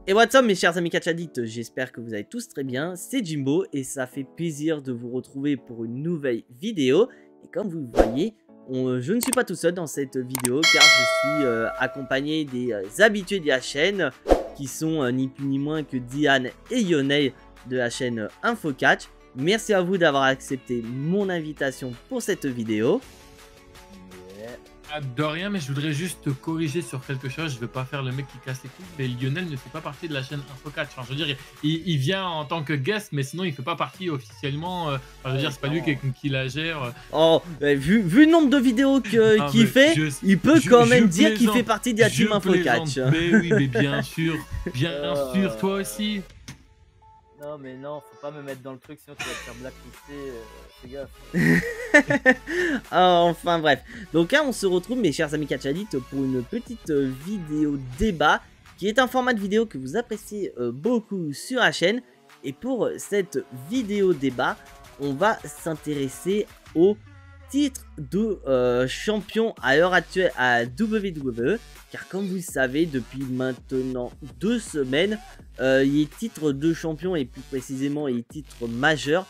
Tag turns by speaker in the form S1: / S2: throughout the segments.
S1: Et what's up mes chers amis catch addicts, j'espère que vous allez tous très bien, c'est Jimbo et ça fait plaisir de vous retrouver pour une nouvelle vidéo. Et comme vous le voyez, je ne suis pas tout seul dans cette vidéo car je suis accompagné des habitués de la chaîne qui sont ni plus ni moins que Diane et Lionel de la chaîne InfoCatch. Merci à vous d'avoir accepté mon invitation pour cette vidéo.
S2: De rien, mais je voudrais juste te corriger sur quelque chose. Je ne veux pas faire le mec qui casse les couilles, mais Lionel ne fait pas partie de la chaîne InfoCatch. Enfin, je veux dire, il vient en tant que guest, mais sinon il ne fait pas partie officiellement. Enfin, je veux dire, c'est pas lui qui la gère.
S1: Oh, vu le nombre de vidéos qu'il fait, il peut quand même dire qu'il fait partie de la team InfoCatch.
S2: Mais oui, mais bien sûr, toi aussi.
S3: Non mais non, faut pas me mettre dans le truc sinon tu vas te faire blacklister, fais gaffe.
S1: Enfin bref, donc là on se retrouve mes chers amis catch addicts pour une petite vidéo débat qui est un format de vidéo que vous appréciez beaucoup sur la chaîne. Et pour cette vidéo débat, on va s'intéresser au titre de champion à l'heure actuelle à WWE. Car comme vous le savez, depuis maintenant 2 semaines, les titres de champion et plus précisément les titres majeurs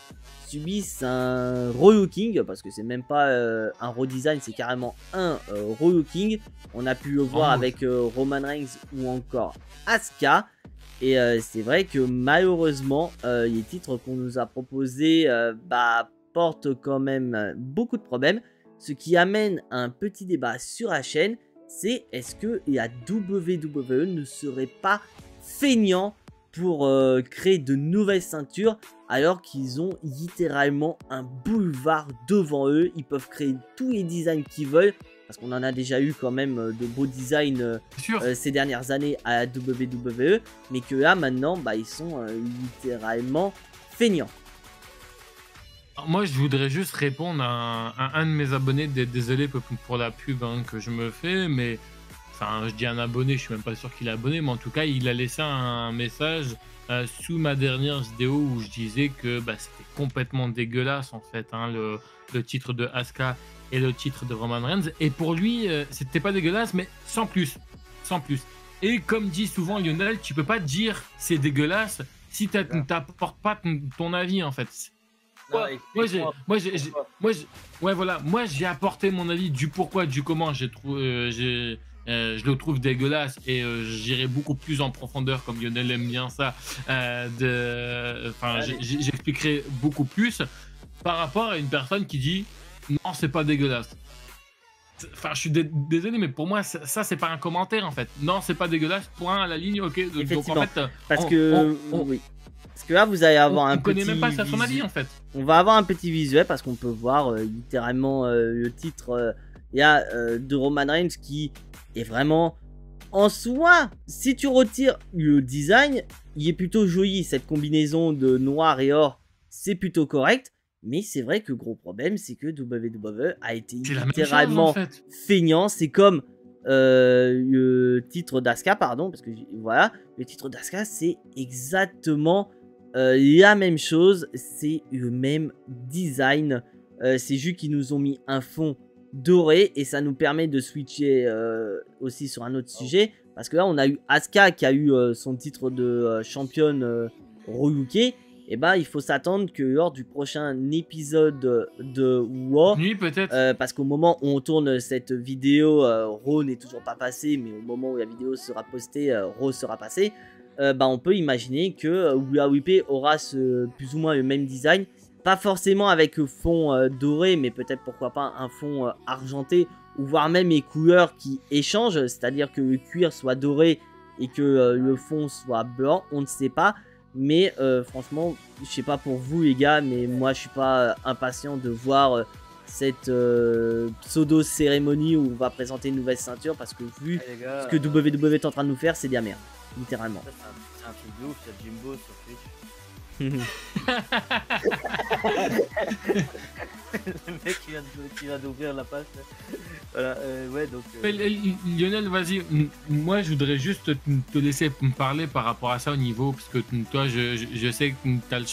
S1: subissent un relooking, parce que c'est même pas un redesign, c'est carrément un relooking. On a pu le voir avec Roman Reigns ou encore Asuka. Et c'est vrai que malheureusement, les titres qu'on nous a proposés portent quand même beaucoup de problèmes. Ce qui amène à un petit débat sur la chaîne. C'est est-ce que la WWE ne serait pas feignant pour créer de nouvelles ceintures alors qu'ils ont littéralement un boulevard devant eux. Ils peuvent créer tous les designs qu'ils veulent parce qu'on en a déjà eu quand même de beaux designs ces dernières années à la WWE, mais que là maintenant ils sont littéralement feignants.
S2: Moi, je voudrais juste répondre à un de mes abonnés. Désolé pour la pub que je me fais, mais enfin, je dis un abonné, je suis même pas sûr qu'il est abonné, mais en tout cas, il a laissé un message sous ma dernière vidéo où je disais que c'était complètement dégueulasse en fait, le titre de Asuka et le titre de Roman Reigns. Et pour lui, c'était pas dégueulasse, mais sans plus, sans plus. Et comme dit souvent Lionel, tu peux pas dire c'est dégueulasse si tu n'apportes pas ton avis en fait. Moi j'ai apporté mon avis du pourquoi, du comment je le trouve dégueulasse et j'irai beaucoup plus en profondeur comme Lionel aime bien ça. J'expliquerai beaucoup plus par rapport à une personne qui dit non c'est pas dégueulasse. Enfin, je suis désolé, mais pour moi, ça c'est pas un commentaire en fait. Non, c'est pas dégueulasse. Point à la ligne, ok. Donc en fait,
S1: oui. Parce que là, vous allez avoir un petit.
S2: On connaît même pas son avis en fait.
S1: On va avoir un petit visuel parce qu'on peut voir littéralement le titre de Roman Reigns qui est vraiment en soi. Si tu retires le design, il est plutôt joli. Cette combinaison de noir et or, c'est plutôt correct. Mais c'est vrai que le gros problème, c'est que WWE a été littéralement feignant. C'est comme le titre d'Asuka, pardon, parce que voilà, le titre d'Asuka, c'est exactement la même chose, c'est le même design. C'est juste qu'ils nous ont mis un fond doré et ça nous permet de switcher aussi sur un autre sujet. Parce que là, on a eu Asuka qui a eu son titre de championne relooké. Et il faut s'attendre que lors du prochain épisode de War,
S2: peut-être.
S1: parce qu'au moment où on tourne cette vidéo, Raw n'est toujours pas passé, mais au moment où la vidéo sera postée, Raw sera passé. On peut imaginer que WIP aura plus ou moins le même design, pas forcément avec le fond doré, mais peut-être pourquoi pas un fond argenté, ou voire même les couleurs qui échangent, c'est-à-dire que le cuir soit doré et que le fond soit blanc, on ne sait pas. Mais franchement, je sais pas pour vous les gars, mais moi je suis pas impatient de voir cette pseudo cérémonie où on va présenter une nouvelle ceinture, parce que vu ce que WWE est en train de nous faire, c'est de la merde, littéralement.
S3: C'est un truc de ouf, c'est Jimbo sur Twitch. Le mec qui vient d'ouvrir la page. Voilà, ouais, donc.
S2: Lionel, vas-y. Moi, je voudrais juste te laisser me parler par rapport à ça au niveau, parce que toi, je sais que t'as le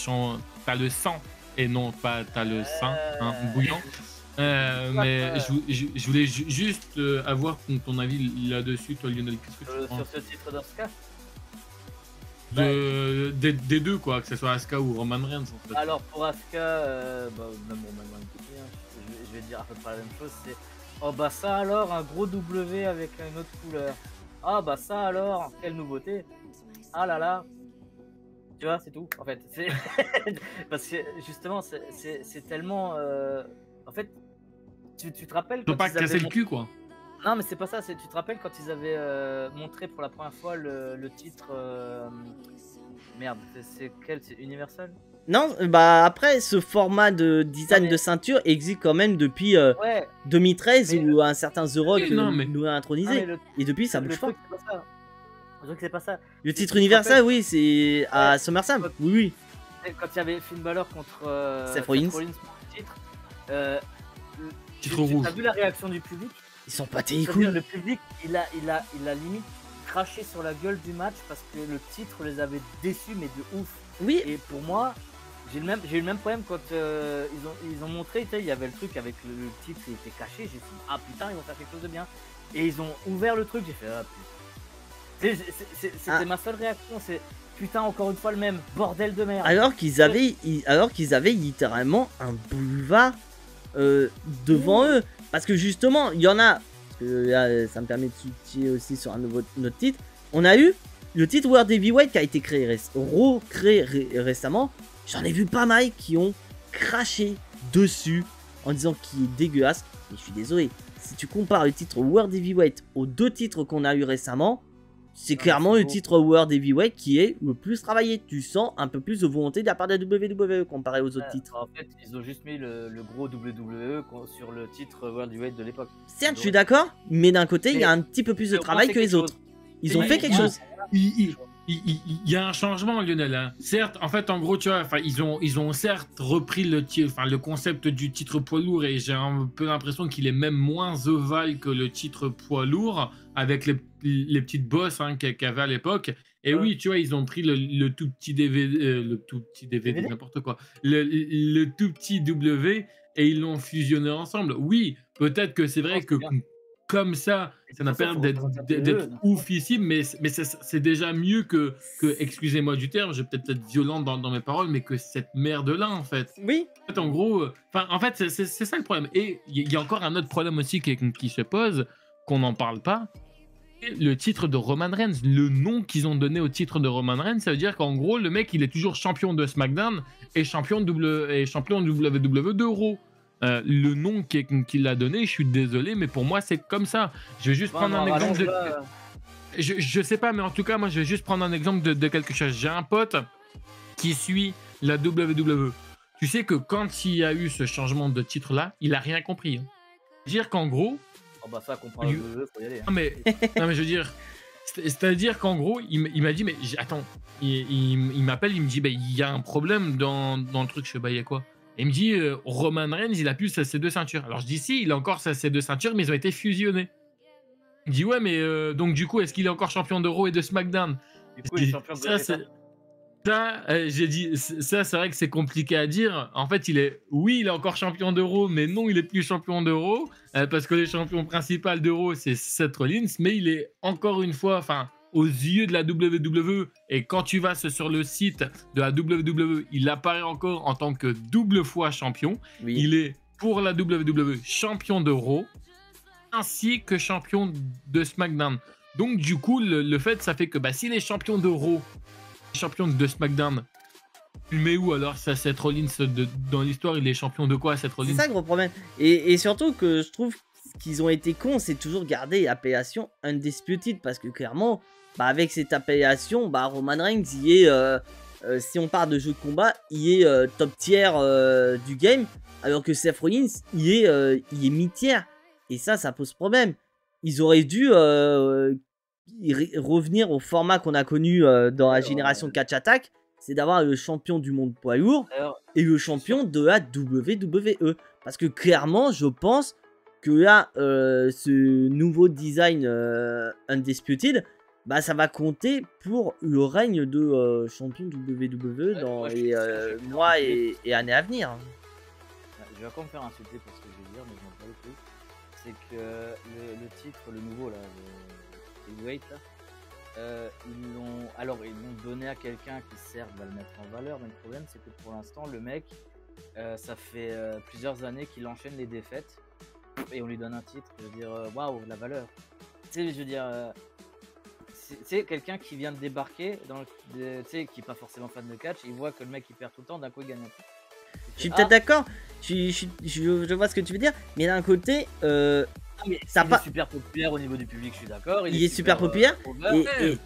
S2: sang et non pas t'as le sein bouillant. Mais je voulais juste avoir ton avis là-dessus, toi, Lionel. Qu'est-ce que tu penses
S3: sur ce titre d'Asuka?
S2: des deux, quoi, que ce soit Asuka ou Roman Reigns. En fait.
S3: Alors pour Asuka, même Roman Reigns, je vais dire à peu près la même chose. C'est oh bah ça alors, un gros W avec une autre couleur. Ah bah ça alors, quelle nouveauté. Ah là là. Tu vois, c'est tout. En fait, parce que justement, c'est tellement. En fait, tu te rappelles
S2: Faut
S3: quand
S2: pas
S3: ils
S2: casser
S3: avaient
S2: le cul, quoi.
S3: Non, mais c'est pas ça. Tu te rappelles quand ils avaient montré pour la première fois le titre. Merde, c'est quel? C'est Universal?
S1: Non, bah après, ce format de design
S3: mais-
S1: de ceinture existe quand même depuis
S3: Ouais,
S1: 2013
S3: mais
S1: où un certain The Rock
S2: Oui, non, mais-
S1: nous a
S3: non,
S1: intronisé.
S3: mais
S1: Et depuis, ça
S3: le
S1: bouge pas.
S3: truc, c'est pas ça. Le truc, c'est pas ça.
S1: Le
S3: Tu
S1: titre
S3: te
S1: universel,
S3: rappelles
S1: oui, c'est à
S3: Ouais.
S1: SummerSlam. Oui, oui.
S3: quand il y avait Finn Balor contre
S1: Seth Rollins.
S3: pour le titre, euh,
S2: Titre
S3: t'as
S2: rouge.
S3: vu la réaction du public?
S1: Ils sont pas les
S3: C'est-à-dire,
S1: couilles.
S3: le public, il a limite craché sur la gueule du match parce que le titre les avait déçus, mais de ouf.
S1: Oui,
S3: Et pour moi, j'ai eu le même problème quand ils ont montré, tu sais, il y avait le truc avec le titre, il était caché. J'ai dit, ah putain, ils vont faire quelque chose de bien. Et ils ont ouvert le truc, j'ai fait, ah putain. C'était ma seule réaction, c'est putain, encore une fois le même, bordel de merde.
S1: alors qu'ils avaient littéralement un boulevard devant eux. Parce que justement, il y en a. Parce que là, ça me permet de switcher aussi sur notre titre. On a eu le titre World Heavyweight qui a été recréé récemment. J'en ai vu pas mal qui ont craché dessus en disant qu'il est dégueulasse. Mais je suis désolé. Si tu compares le titre World Heavyweight aux deux titres qu'on a eu récemment, c'est clairement le titre World Heavyweight qui est le plus travaillé. Tu sens un peu plus de volonté de la part de la WWE comparé aux autres titres.
S3: En fait, ils ont juste mis le gros WWE sur le titre World Heavyweight de l'époque.
S1: Certes, je suis d'accord, mais d'un côté, il y a un petit peu plus de
S3: Mais au moins,
S1: travail
S3: c'est
S1: que les
S3: quelque
S1: autres. Ils ont
S3: Et
S1: fait
S3: au
S1: quelque
S3: moins,
S1: chose.
S2: Il y a un changement, Lionel. Hein. Certes, en fait, en gros, tu vois, ils ont certes repris le concept du titre poids lourd et j'ai un peu l'impression qu'il est même moins ovale que le titre poids lourd avec les petites bosses qu'il y avait à l'époque. Et
S3: Ouais.
S2: oui, tu vois, ils ont pris le tout petit DVD,
S3: DVD?
S2: n'importe quoi, le tout petit W et ils l'ont fusionné ensemble. Oui, peut-être que c'est vrai
S3: c'est
S2: que
S3: bien.
S2: comme ça n'a pas l'air d'être oufissime, mais c'est déjà mieux que excusez-moi du terme, je vais peut-être être violent dans mes paroles, mais que cette merde-là, en fait.
S1: Oui,
S2: En fait, en gros, c'est ça le problème. Et il y a encore un autre problème aussi qui se pose, qu'on n'en parle pas. Le titre de Roman Reigns, le nom qu'ils ont donné au titre de Roman Reigns, ça veut dire qu'en gros, le mec, il est toujours champion de SmackDown et champion de WWE de Raw. Le nom qu'il a donné, je suis désolé, mais pour moi, c'est comme ça. Je vais juste prendre un exemple de... Je sais pas, mais en tout cas, moi, je vais juste prendre un exemple de quelque chose. J'ai un pote qui suit la WWE. Tu sais que quand il y a eu ce changement de titre-là, il a rien compris. Hein. Dire qu'en gros...
S3: Oh bah ça, comprend le jeu, faut y aller. Hein.
S2: Non, mais je veux dire... C'est-à-dire qu'en gros, il m'a dit, mais attends, il m'appelle, il me dit, bah, il y a un problème dans le truc. Je fais, bah, il y a quoi? Et il me dit, Roman Reigns, il a plus ses deux ceintures. Alors je dis, si, il a encore ses deux ceintures, mais ils ont été fusionnés. Il me dit, ouais, mais donc du coup, est-ce qu'il est encore champion de Raw et de SmackDown?
S3: Du coup, il est champion de
S2: j'ai dit, ça, c'est vrai que c'est compliqué à dire. En fait, il est encore champion d'Euro, mais non, il est plus champion d'Euro, parce que les champions principaux d'Euro, c'est Seth Rollins, mais il est encore une fois, enfin, aux yeux de la WWE, et quand tu vas sur le site de la WWE, il apparaît encore en tant que double fois champion.
S1: oui.
S2: Il est, pour la WWE, champion d'Euro, ainsi que champion de SmackDown. Donc, du coup, le fait, ça fait que s'il est champion d'Euro, champion de SmackDown, tu le mets où alors ça, Seth Rollins dans l'histoire, il est champion de quoi, Seth Rollins?
S1: C'est ça le gros problème. Et surtout que je trouve qu'ils ont été cons, c'est toujours garder l'appellation Undisputed. Parce que clairement, avec cette appellation, Roman Reigns, il est, si on parle de jeu de combat, il est top tier du game. Alors que Seth Rollins, il est mi-tier. Et ça pose problème. Ils auraient dû revenir au format qu'on a connu dans la génération Catch Attack, c'est d'avoir le champion du monde poids lourd et le champion de la WWE. Parce que clairement, je pense que là, ce nouveau design Undisputed, ça va compter pour le règne de champion WWE dans les mois et années à venir.
S3: Je vais encore me faire insulter pour ce que je vais dire, mais je m'en bats les couilles. C'est que le titre, le nouveau là, le Heavyweight là, ils l'ont donné à quelqu'un qui certes va le mettre en valeur, mais le problème c'est que pour l'instant le mec, ça fait plusieurs années qu'il enchaîne les défaites et on lui donne un titre. Je veux dire, waouh, la valeur. Tu sais, je veux dire, c'est quelqu'un qui vient de débarquer, tu sais, qui est pas forcément fan de catch, il voit que le mec il perd tout le temps, d'un coup il gagne un titre.
S1: Je suis peut-être d'accord, je vois ce que tu veux dire, mais d'un côté,
S3: Mais
S1: ça
S3: il
S1: pas...
S3: est super populaire au niveau du public, je suis d'accord.
S1: il est super populaire,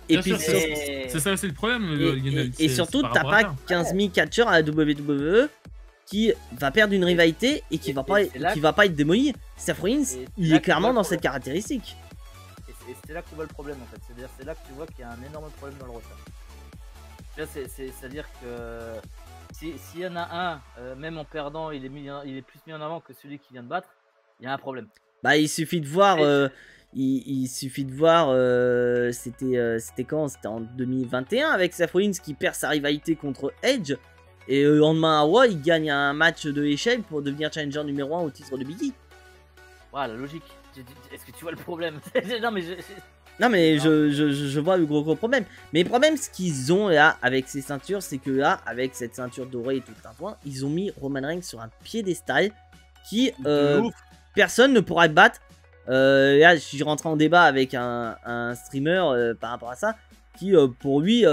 S1: et puis
S2: c'est ça, c'est le problème. Lionel,
S1: et
S2: c'est
S1: surtout,
S2: par
S1: t'as
S2: rapport à
S1: pas
S2: ça.
S1: 15 000 catcheurs à la WWE qui va perdre une rivalité et qui va pas être démoli. Seth Rollins, il est clairement dans cette caractéristique.
S3: Et c'est là que tu vois le problème en fait. C'est là que tu vois qu'il y a un énorme problème dans le roster. C'est-à-dire que s'il y en a un, même en perdant, il est plus mis en avant que celui qui vient de battre, il y a un problème.
S1: Bah, il suffit de voir. Il suffit de voir. C'était quand? C'était en 2021 avec Seth Rollins qui perd sa rivalité contre Edge. Et le lendemain à Raw, il gagne un match de échelle pour devenir challenger numéro 1 au titre de Biggie.
S3: Voilà, la logique. Est-ce que tu vois le problème?
S1: Non, mais je vois le gros problème. Mais le problème, ce qu'ils ont là avec ces ceintures, c'est que là, avec cette ceinture dorée et tout un point, ils ont mis Roman Reigns sur un piédestal qui personne ne pourra le battre. Là, je suis rentré en débat avec un streamer par rapport à ça, qui pour lui,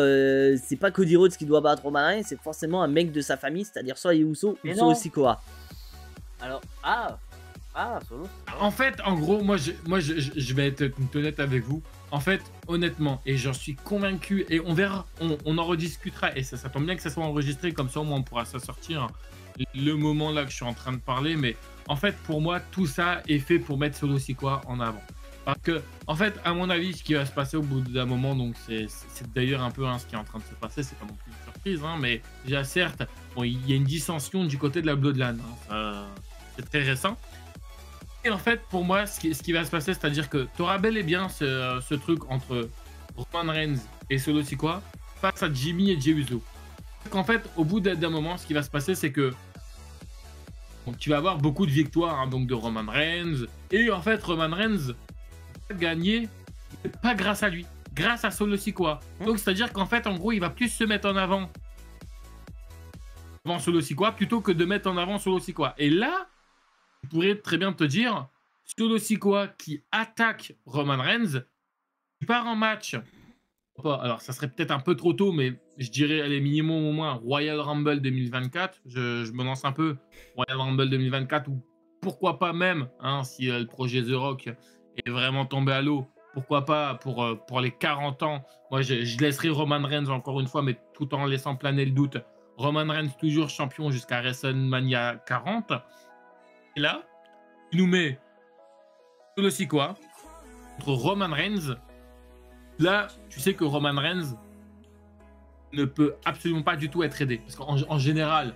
S1: c'est pas Cody Rhodes qui doit battre Roman Reigns, c'est forcément un mec de sa famille, c'est-à-dire soit les Usos ou Solo Sikoa.
S3: Alors, Solo.
S2: En fait, en gros, moi, je vais être honnête avec vous. En fait, honnêtement, et j'en suis convaincu, et on verra, on en rediscutera, et ça tombe bien que ça soit enregistré, comme ça au moins on pourra ça sortir le moment là que je suis en train de parler, mais en fait, pour moi, tout ça est fait pour mettre Solo Sikoa en avant. Parce que, en fait, à mon avis, ce qui va se passer au bout d'un moment, donc c'est d'ailleurs un peu ce qui est en train de se passer, c'est pas non plus une surprise, mais déjà, certes, bon, il y a une dissension du côté de la Bloodline, c'est très récent. Et en fait, pour moi, ce qui va se passer, c'est-à-dire que tu auras bel et bien ce truc entre Roman Reigns et Solo Sikoa face à Jimmy et Jey Uso. En fait, au bout d'un moment, ce qui va se passer, c'est que donc, tu vas avoir beaucoup de victoires donc de Roman Reigns. Et en fait, Roman Reigns va gagner pas grâce à lui, grâce à Solo Sikoa. Donc, c'est-à-dire qu'en fait, en gros, il va plus se mettre en avant Solo Sikoa plutôt que de mettre en avant Solo Sikoa. Et là, je pourrais très bien te dire, Solo Sikoa qui attaque Roman Reigns, il part en match. Alors, ça serait peut-être un peu trop tôt, mais je dirais, allez, minimum au moins Royal Rumble 2024. Je me lance un peu. Royal Rumble 2024, ou pourquoi pas même, si le projet The Rock est vraiment tombé à l'eau, pourquoi pas pour les 40 ans. Moi, je laisserai Roman Reigns encore une fois, mais tout en laissant planer le doute. Roman Reigns toujours champion jusqu'à WrestleMania 40. Et là, il nous met Solo Sikoa contre Roman Reigns. Là, tu sais que Roman Reigns ne peut absolument pas du tout être aidé. Parce qu'en général,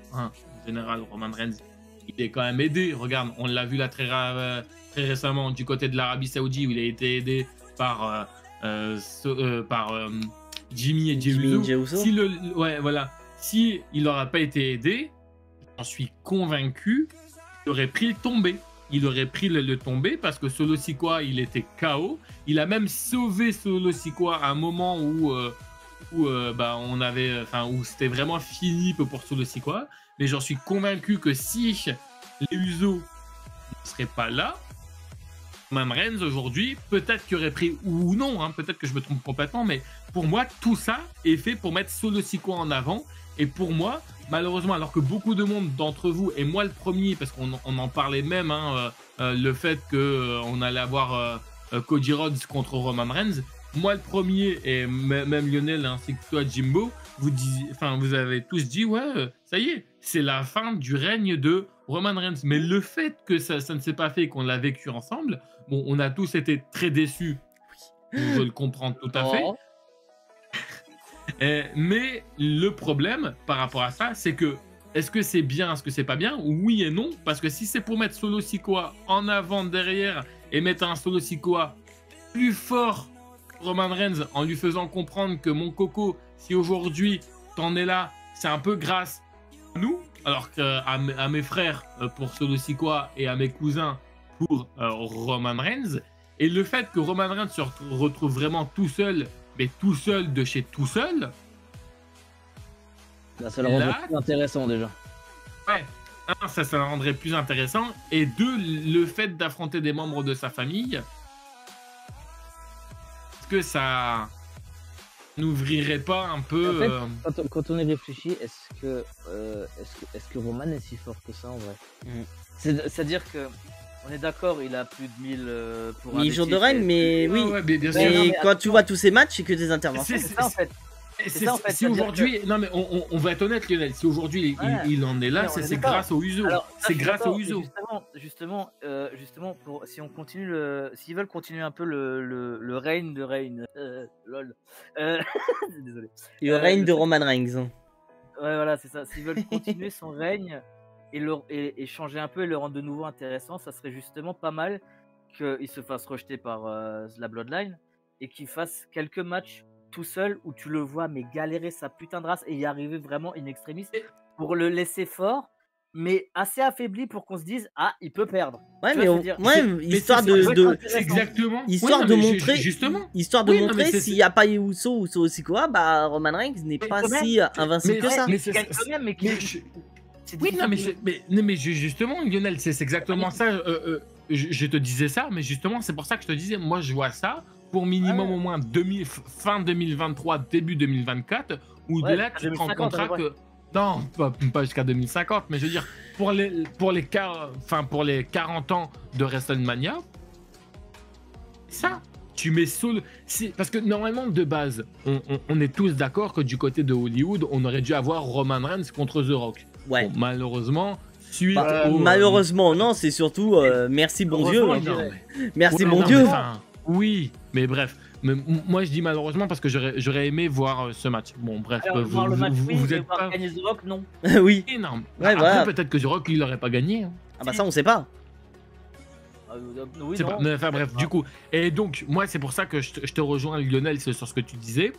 S2: Roman Reigns, il est quand même aidé. Regarde, on l'a vu là très récemment du côté de l'Arabie Saoudite où il a été aidé par Jimmy et Jey Uso. Si il n'aurait pas été aidé, j'en suis convaincu, il aurait pris le tombé. Il aurait pris le tombé parce que Solo Sikoa, il était KO. Il a même sauvé Solo Sikoa à un moment où c'était vraiment fini pour Solo Sikoa. Mais j'en suis convaincu que si les Usos ne seraient pas là, Roman Reigns aujourd'hui, peut-être qu'il aurait pris, ou non, peut-être que je me trompe complètement, mais pour moi, tout ça est fait pour mettre Solo Sikoa en avant. Et pour moi, malheureusement, alors que beaucoup de monde d'entre vous, et moi le premier, parce qu'on en parlait même, le fait qu'on allait avoir Cody Rhodes contre Roman Reigns, moi le premier, et même Lionel ainsi que toi Jimbo, vous avez tous dit, ouais, ça y est, c'est la fin du règne de Roman Reigns. Mais le fait que ça ne s'est pas fait et qu'on l'a vécu ensemble, bon, on a tous été très déçus, je le comprends tout à fait. Mais le problème par rapport à ça, c'est que est-ce que c'est bien, est-ce que c'est pas bien? Oui et non, parce que si c'est pour mettre Solo Sikoa en avant derrière et mettre un Solo Sikoa plus fort Roman Reigns en lui faisant comprendre que mon coco, si aujourd'hui t'en es là, c'est un peu grâce à nous, alors qu'à mes frères pour Solo Sikoa et à mes cousins pour Roman Reigns, et le fait que Roman Reigns se retrouve vraiment tout seul mais tout seul de chez tout seul.
S4: Là, ça le rend
S2: Là-
S4: plus intéressant déjà.
S2: Ouais. Un, ça le rendrait plus intéressant. Et deux, le fait d'affronter des membres de sa famille. Est-ce que ça n'ouvrirait pas un peu.
S4: En fait, quand on y réfléchit, est-ce que Roman est si fort que ça en vrai?
S3: C'est-à-dire que, on est d'accord, il a plus de 1000 pour un
S1: 1000 jours de
S3: titres,
S1: règne,
S3: et-
S1: mais oui.
S2: Ouais, bien sûr.
S3: Mais non,
S1: Et
S3: mais
S1: quand tu vois tous ces matchs, c'est que des interventions.
S3: C'est ça en fait.
S2: C'est
S3: ça, en fait,
S2: si
S3: c'est-à-dire
S2: aujourd'hui, non mais on va être honnête Lionel, si aujourd'hui
S3: Ouais.
S2: il en est là,
S3: Mais on est
S2: c'est
S3: d'accord.
S2: grâce au Uso.
S3: Alors, ça,
S2: C'est
S3: je suis
S2: grâce
S3: d'accord,
S2: au
S3: mais
S2: Uso.
S3: Justement, pour, si on continue s'ils veulent continuer un peu le règne de Reign, lol. Désolé.
S1: Le règne de
S3: le-
S1: Roman Reigns.
S3: Ouais, voilà, c'est ça. S'ils veulent continuer son règne et changer un peu et le rendre de nouveau intéressant, ça serait justement pas mal qu'il se fasse rejeter par la Bloodline et qu'il fasse quelques matchs tout seul où tu le vois mais galérer sa putain de race et y arriver vraiment in extremis pour le laisser fort, mais assez affaibli pour qu'on se dise ah il peut perdre.
S1: Ouais,
S3: Tu
S1: mais
S3: vois, je veux dire,
S1: ouais,
S2: Mais
S1: histoire
S2: c'est-
S1: de
S2: C'est exactement.
S1: histoire
S2: Ouais,
S1: de
S2: non, mais
S1: montrer,
S2: justement.
S1: histoire de
S2: Oui, non, mais
S1: montrer
S2: c'est-
S1: s'il n'y a pas Uso ou Sikoa, bah Roman Reigns n'est
S3: Mais
S1: pas
S3: quand même,
S1: si invincible
S2: mais-
S1: que ça.
S2: mais
S3: il gagne quand même, mais
S2: mais
S3: qui-
S2: je-
S3: c'est
S2: Oui, non, mais,
S3: difficile.
S2: justement, Lionel, c'est exactement ça. Je te disais ça, mais justement, c'est pour ça que je te disais, moi, je vois ça pour minimum
S3: Ouais.
S2: au moins fin 2023, début 2024, où
S3: Ouais,
S2: de là, tu te rends
S3: 2050,
S2: compte
S3: en vrai.
S2: que. Non, pas jusqu'à 2050, mais je veux dire, pour les 40 ans de WrestleMania, ça, tu mets solo. Parce que normalement, de base, on est tous d'accord que du côté de Hollywood, on aurait dû avoir Roman Reigns contre The Rock.
S1: Ouais.
S2: Bon, malheureusement, suite
S1: Bah,
S2: au.
S1: malheureusement, non, c'est surtout merci bon Dieu.
S3: Heureusement,
S2: non,
S3: je dirais.
S2: mais-
S1: Merci
S2: Ouais,
S1: bon
S2: non,
S1: Dieu.
S2: mais enfin, oui, mais bref. Mais moi, je dis malheureusement parce que j'aurais aimé voir ce match. Bon, bref,
S3: Alors, voir le match, oui,
S2: vous
S3: mais
S2: êtes
S3: voir
S2: pas
S3: gagner The Rock, non.
S1: Oui.
S2: énorme.
S1: Ouais,
S2: Après,
S1: voilà.
S2: peut-être que The Rock, il l'aurait pas gagné. Hein.
S1: Ah bah ça, on sait pas.
S3: Oui,
S2: C'est
S3: non.
S2: pas. Mais enfin, bref, du coup. Et donc, moi, c'est pour ça que je te rejoins, Lionel, sur ce que tu disais.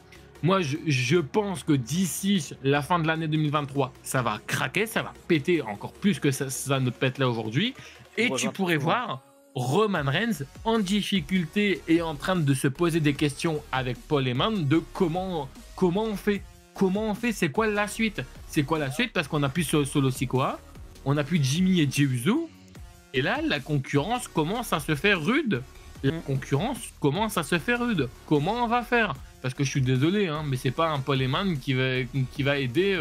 S2: Moi, je pense que d'ici la fin de l'année 2023, ça va craquer, ça va péter encore plus que ça ne pète là aujourd'hui. Et
S3: On
S2: tu
S3: rejoint
S2: pourrais
S3: tout,
S2: voir Roman Reigns en difficulté et en train de se poser des questions avec Paul Heyman de comment on fait. Comment on fait? C'est quoi la suite? C'est quoi la suite? Parce qu'on a plus Solo Sikoa, on a plus Jimmy et Jey Uso. Et là, la concurrence commence à se faire rude. La concurrence commence à se faire rude. Comment on va faire? Parce que je suis désolé, hein, mais c'est pas un Paul Heyman qui va aider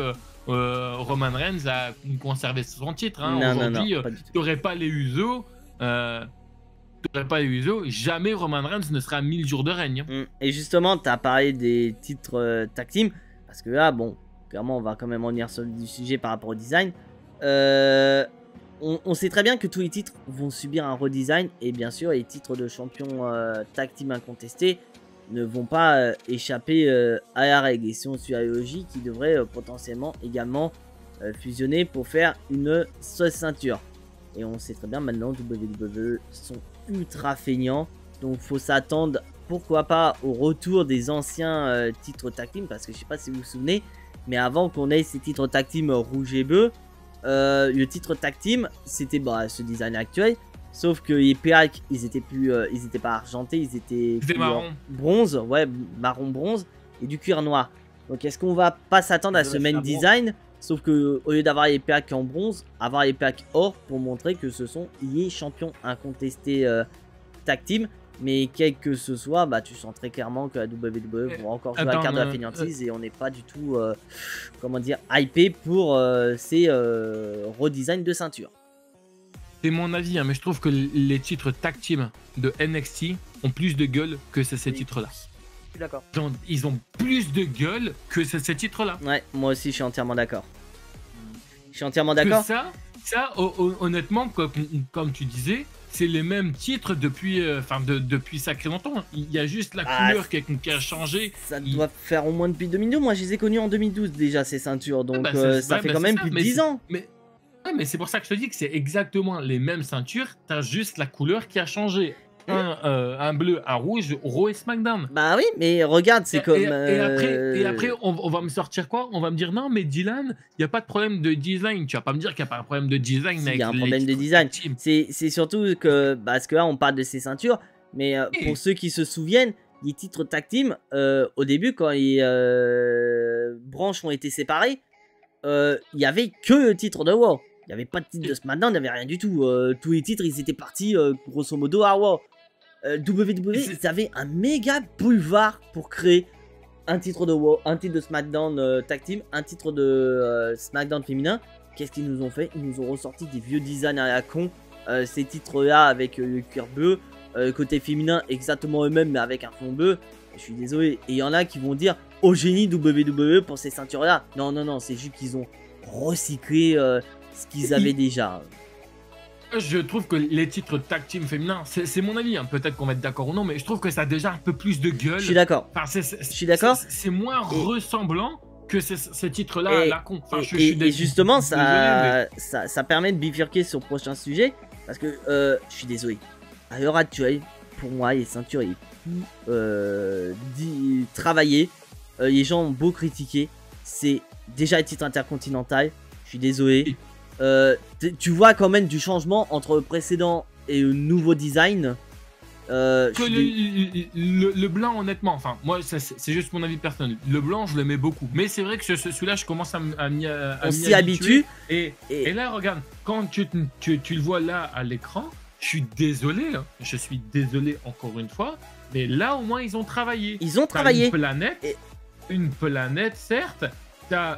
S2: Roman Reigns à conserver son titre. Hein.
S1: Non, non,
S2: Aujourd'hui,
S1: non, pas du tout.
S2: t'aurais pas les Usos, jamais Roman Reigns ne sera à 1000 jours de règne.
S1: Et justement, t'as parlé des titres tag team. Parce que là, bon, clairement, on va quand même en venir sur du sujet par rapport au design. On sait très bien que tous les titres vont subir un redesign. Et bien sûr, les titres de champion tag team incontestés ne vont pas échapper à la règle. Et si on suit la logique, ils devraient potentiellement également fusionner pour faire une seule ceinture. Et on sait très bien maintenant, WWE sont ultra feignants. Donc faut s'attendre, pourquoi pas, au retour des anciens titres tag team. Parce que je sais pas si vous vous souvenez, mais avant qu'on ait ces titres tag team rouge et bleu, le titre tag team, c'était ce design actuel. Sauf que les PAC, ils étaient pas argentés, ils étaient
S2: C'était
S1: couleur
S2: marron.
S1: bronze, ouais, marron bronze et du cuir noir. Donc est-ce qu'on va pas s'attendre à ce
S3: Ouais,
S1: même
S3: c'est un
S1: design, sauf que au lieu d'avoir les PAC en bronze, avoir les PAC or pour montrer que ce sont les champions incontestés tag team. Mais quel que ce soit, bah tu sens très clairement que la WWE vont encore jouer la
S2: Attends,
S1: carte de la fainéantise et on n'est pas du tout, comment dire, hypé pour ces redesigns de ceinture.
S2: C'est mon avis, hein, mais je trouve que les titres tag team de NXT ont plus de gueule que ces
S3: Oui.
S2: titres-là.
S3: Je suis d'accord.
S2: Ils ont plus de gueule que ces titres-là.
S1: Ouais, moi aussi je suis entièrement d'accord. Je suis entièrement
S2: Que
S1: d'accord.
S2: ça, honnêtement, comme tu disais, c'est les mêmes titres depuis, depuis sacré longtemps. Il y a juste la
S1: Ah,
S2: couleur qui a changé.
S1: Ça doit faire au moins depuis 2012. Moi je les ai connus en 2012 déjà ces ceintures. Donc
S2: bah,
S1: ça fait quand
S2: c'est
S1: même
S2: ça,
S1: plus de
S2: mais
S1: 10 ans.
S2: Mais c'est pour ça que je te dis que c'est exactement les mêmes ceintures. T'as juste la couleur qui a changé. Un bleu, un rouge, Raw et SmackDown.
S1: Bah oui, mais regarde, c'est comme.
S2: Et après on va me sortir quoi? On va me dire non, mais Dylan, il n'y a pas de problème de design. Tu vas pas me dire qu'il n'y a pas un problème de design
S1: Si,
S2: avec
S1: y a un
S2: les
S1: problème de
S2: titres
S1: design.
S2: tag team.
S1: C'est surtout que. Parce que là, on parle de ces ceintures. Mais pour ceux qui se souviennent, les titres tag team, au début, quand les branches ont été séparées, il y avait que le titre de Raw. Il n'y avait pas de titre de SmackDown, il n'y avait rien du tout. Tous les titres, ils étaient partis, grosso modo, à Raw. WWE, ils avaient un méga boulevard pour créer un titre de Raw, un titre de SmackDown tag team, un titre de SmackDown féminin. Qu'est-ce qu'ils nous ont fait? Ils nous ont ressorti des vieux designs à la con. Ces titres-là avec le cuir bleu. Côté féminin, exactement eux-mêmes, mais avec un fond bleu. Je suis désolé. Et il y en a qui vont dire au génie WWE pour ces ceintures-là. Non, non, non, c'est juste qu'ils ont recyclé ce qu'ils avaient déjà.
S2: Je trouve que les titres tag team féminins, c'est mon avis, hein. Peut-être qu'on va être d'accord ou non, mais je trouve que ça a déjà un peu plus de gueule.
S1: Je suis d'accord.
S2: Enfin,
S1: je suis d'accord.
S2: C'est moins ressemblant que ces titres-là à la con. Enfin,
S1: et justement, ça permet de bifurquer sur le prochain sujet. Parce que je suis désolé. À l'heure actuelle, pour moi, les ceintures les plus travaillées, les gens ont beau critiquer, c'est déjà le titre intercontinental. Je suis désolé. Tu vois quand même du changement entre le précédent et le nouveau design.
S2: Le blanc, honnêtement, enfin, moi, c'est juste mon avis personnel. Le blanc, je l'aimais beaucoup. Mais c'est vrai que celui-là, je commence à m'y
S1: habituer.
S2: Et là, regarde, quand tu le vois là à l'écran, je suis désolé. Hein, je suis désolé encore une fois. Mais là, au moins, ils ont travaillé.
S1: Ils ont travaillé.
S2: Une planète, certes. T'as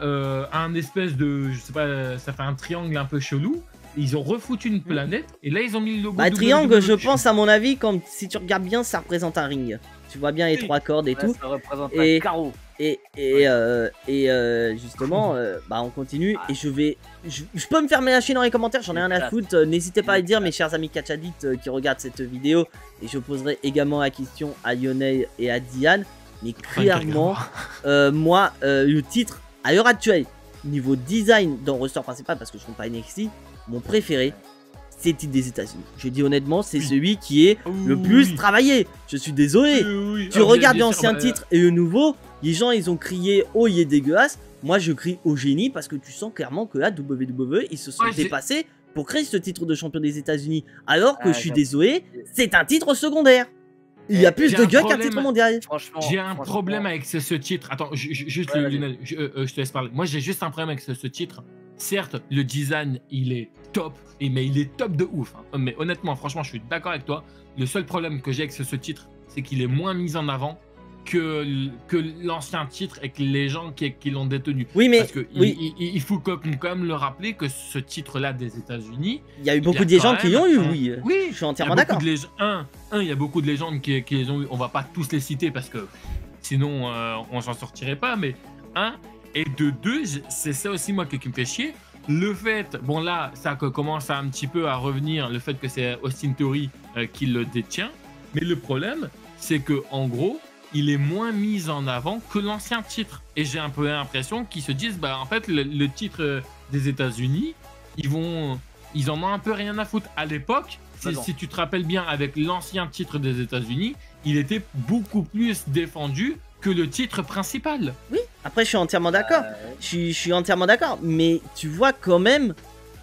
S2: un espèce de, je sais pas, ça fait un triangle un peu chelou. Ils ont refoutu une planète et là ils ont mis le logo.
S1: Triangle, je pense à mon avis, comme si tu regardes bien, ça représente un ring. Tu vois bien les trois cordes et tout.
S3: Ça représente un carreau.
S1: Justement, on continue et je peux me faire lâcher dans les commentaires, j'en ai rien à foutre. N'hésitez pas à le dire, mes chers amis catchadits qui regardent cette vidéo, et je poserai également la question à Lionel et à Diane. Mais clairement, moi, le titre à l'heure actuelle, niveau design dans le roster principal, parce que je ne compte pas NXT, mon préféré, c'est le titre des États-Unis. Je dis honnêtement, c'est celui qui est le plus travaillé. Je suis désolé. Tu regardes l'ancien titre et le nouveau, les gens ils ont crié oh il est dégueulasse. Moi je crie au génie parce que tu sens clairement que là WWE ils se sont dépassés pour créer ce titre de champion des États-Unis. Alors que je suis désolé, c'est un titre secondaire. Il y a plus de gueule qu'un titre mondial.
S2: J'ai un problème avec ce titre. Attends, juste Lionel, je te laisse parler. Moi j'ai juste un problème avec ce titre. Certes, le design, il est top, mais il est top de ouf. Hein. Mais honnêtement, franchement, je suis d'accord avec toi. Le seul problème que j'ai avec ce titre, c'est qu'il est moins mis en avant que l'ancien titre et que les gens qui l'ont détenu.
S1: Oui, mais
S2: parce que il faut quand même le rappeler que ce titre-là des États-Unis,
S1: il y a eu beaucoup de gens qui l'ont eu, oui. Je suis entièrement d'accord.
S2: Il y a beaucoup de légendes qui les ont eu. On va pas tous les citer parce que sinon on s'en sortirait pas. Mais et de deux, c'est ça aussi moi qui me fait chier. Le fait, bon là, ça commence un petit peu à revenir, le fait que c'est Austin Theory qui le détient. Mais le problème, c'est que en gros, il est moins mis en avant que l'ancien titre. Et j'ai un peu l'impression qu'ils se disent, en fait, le titre des États-Unis, ils en ont un peu rien à foutre. À l'époque, si tu te rappelles bien, avec l'ancien titre des États-Unis, il était beaucoup plus défendu que le titre principal.
S1: Oui, après je suis entièrement d'accord. Je suis entièrement d'accord. Mais tu vois quand même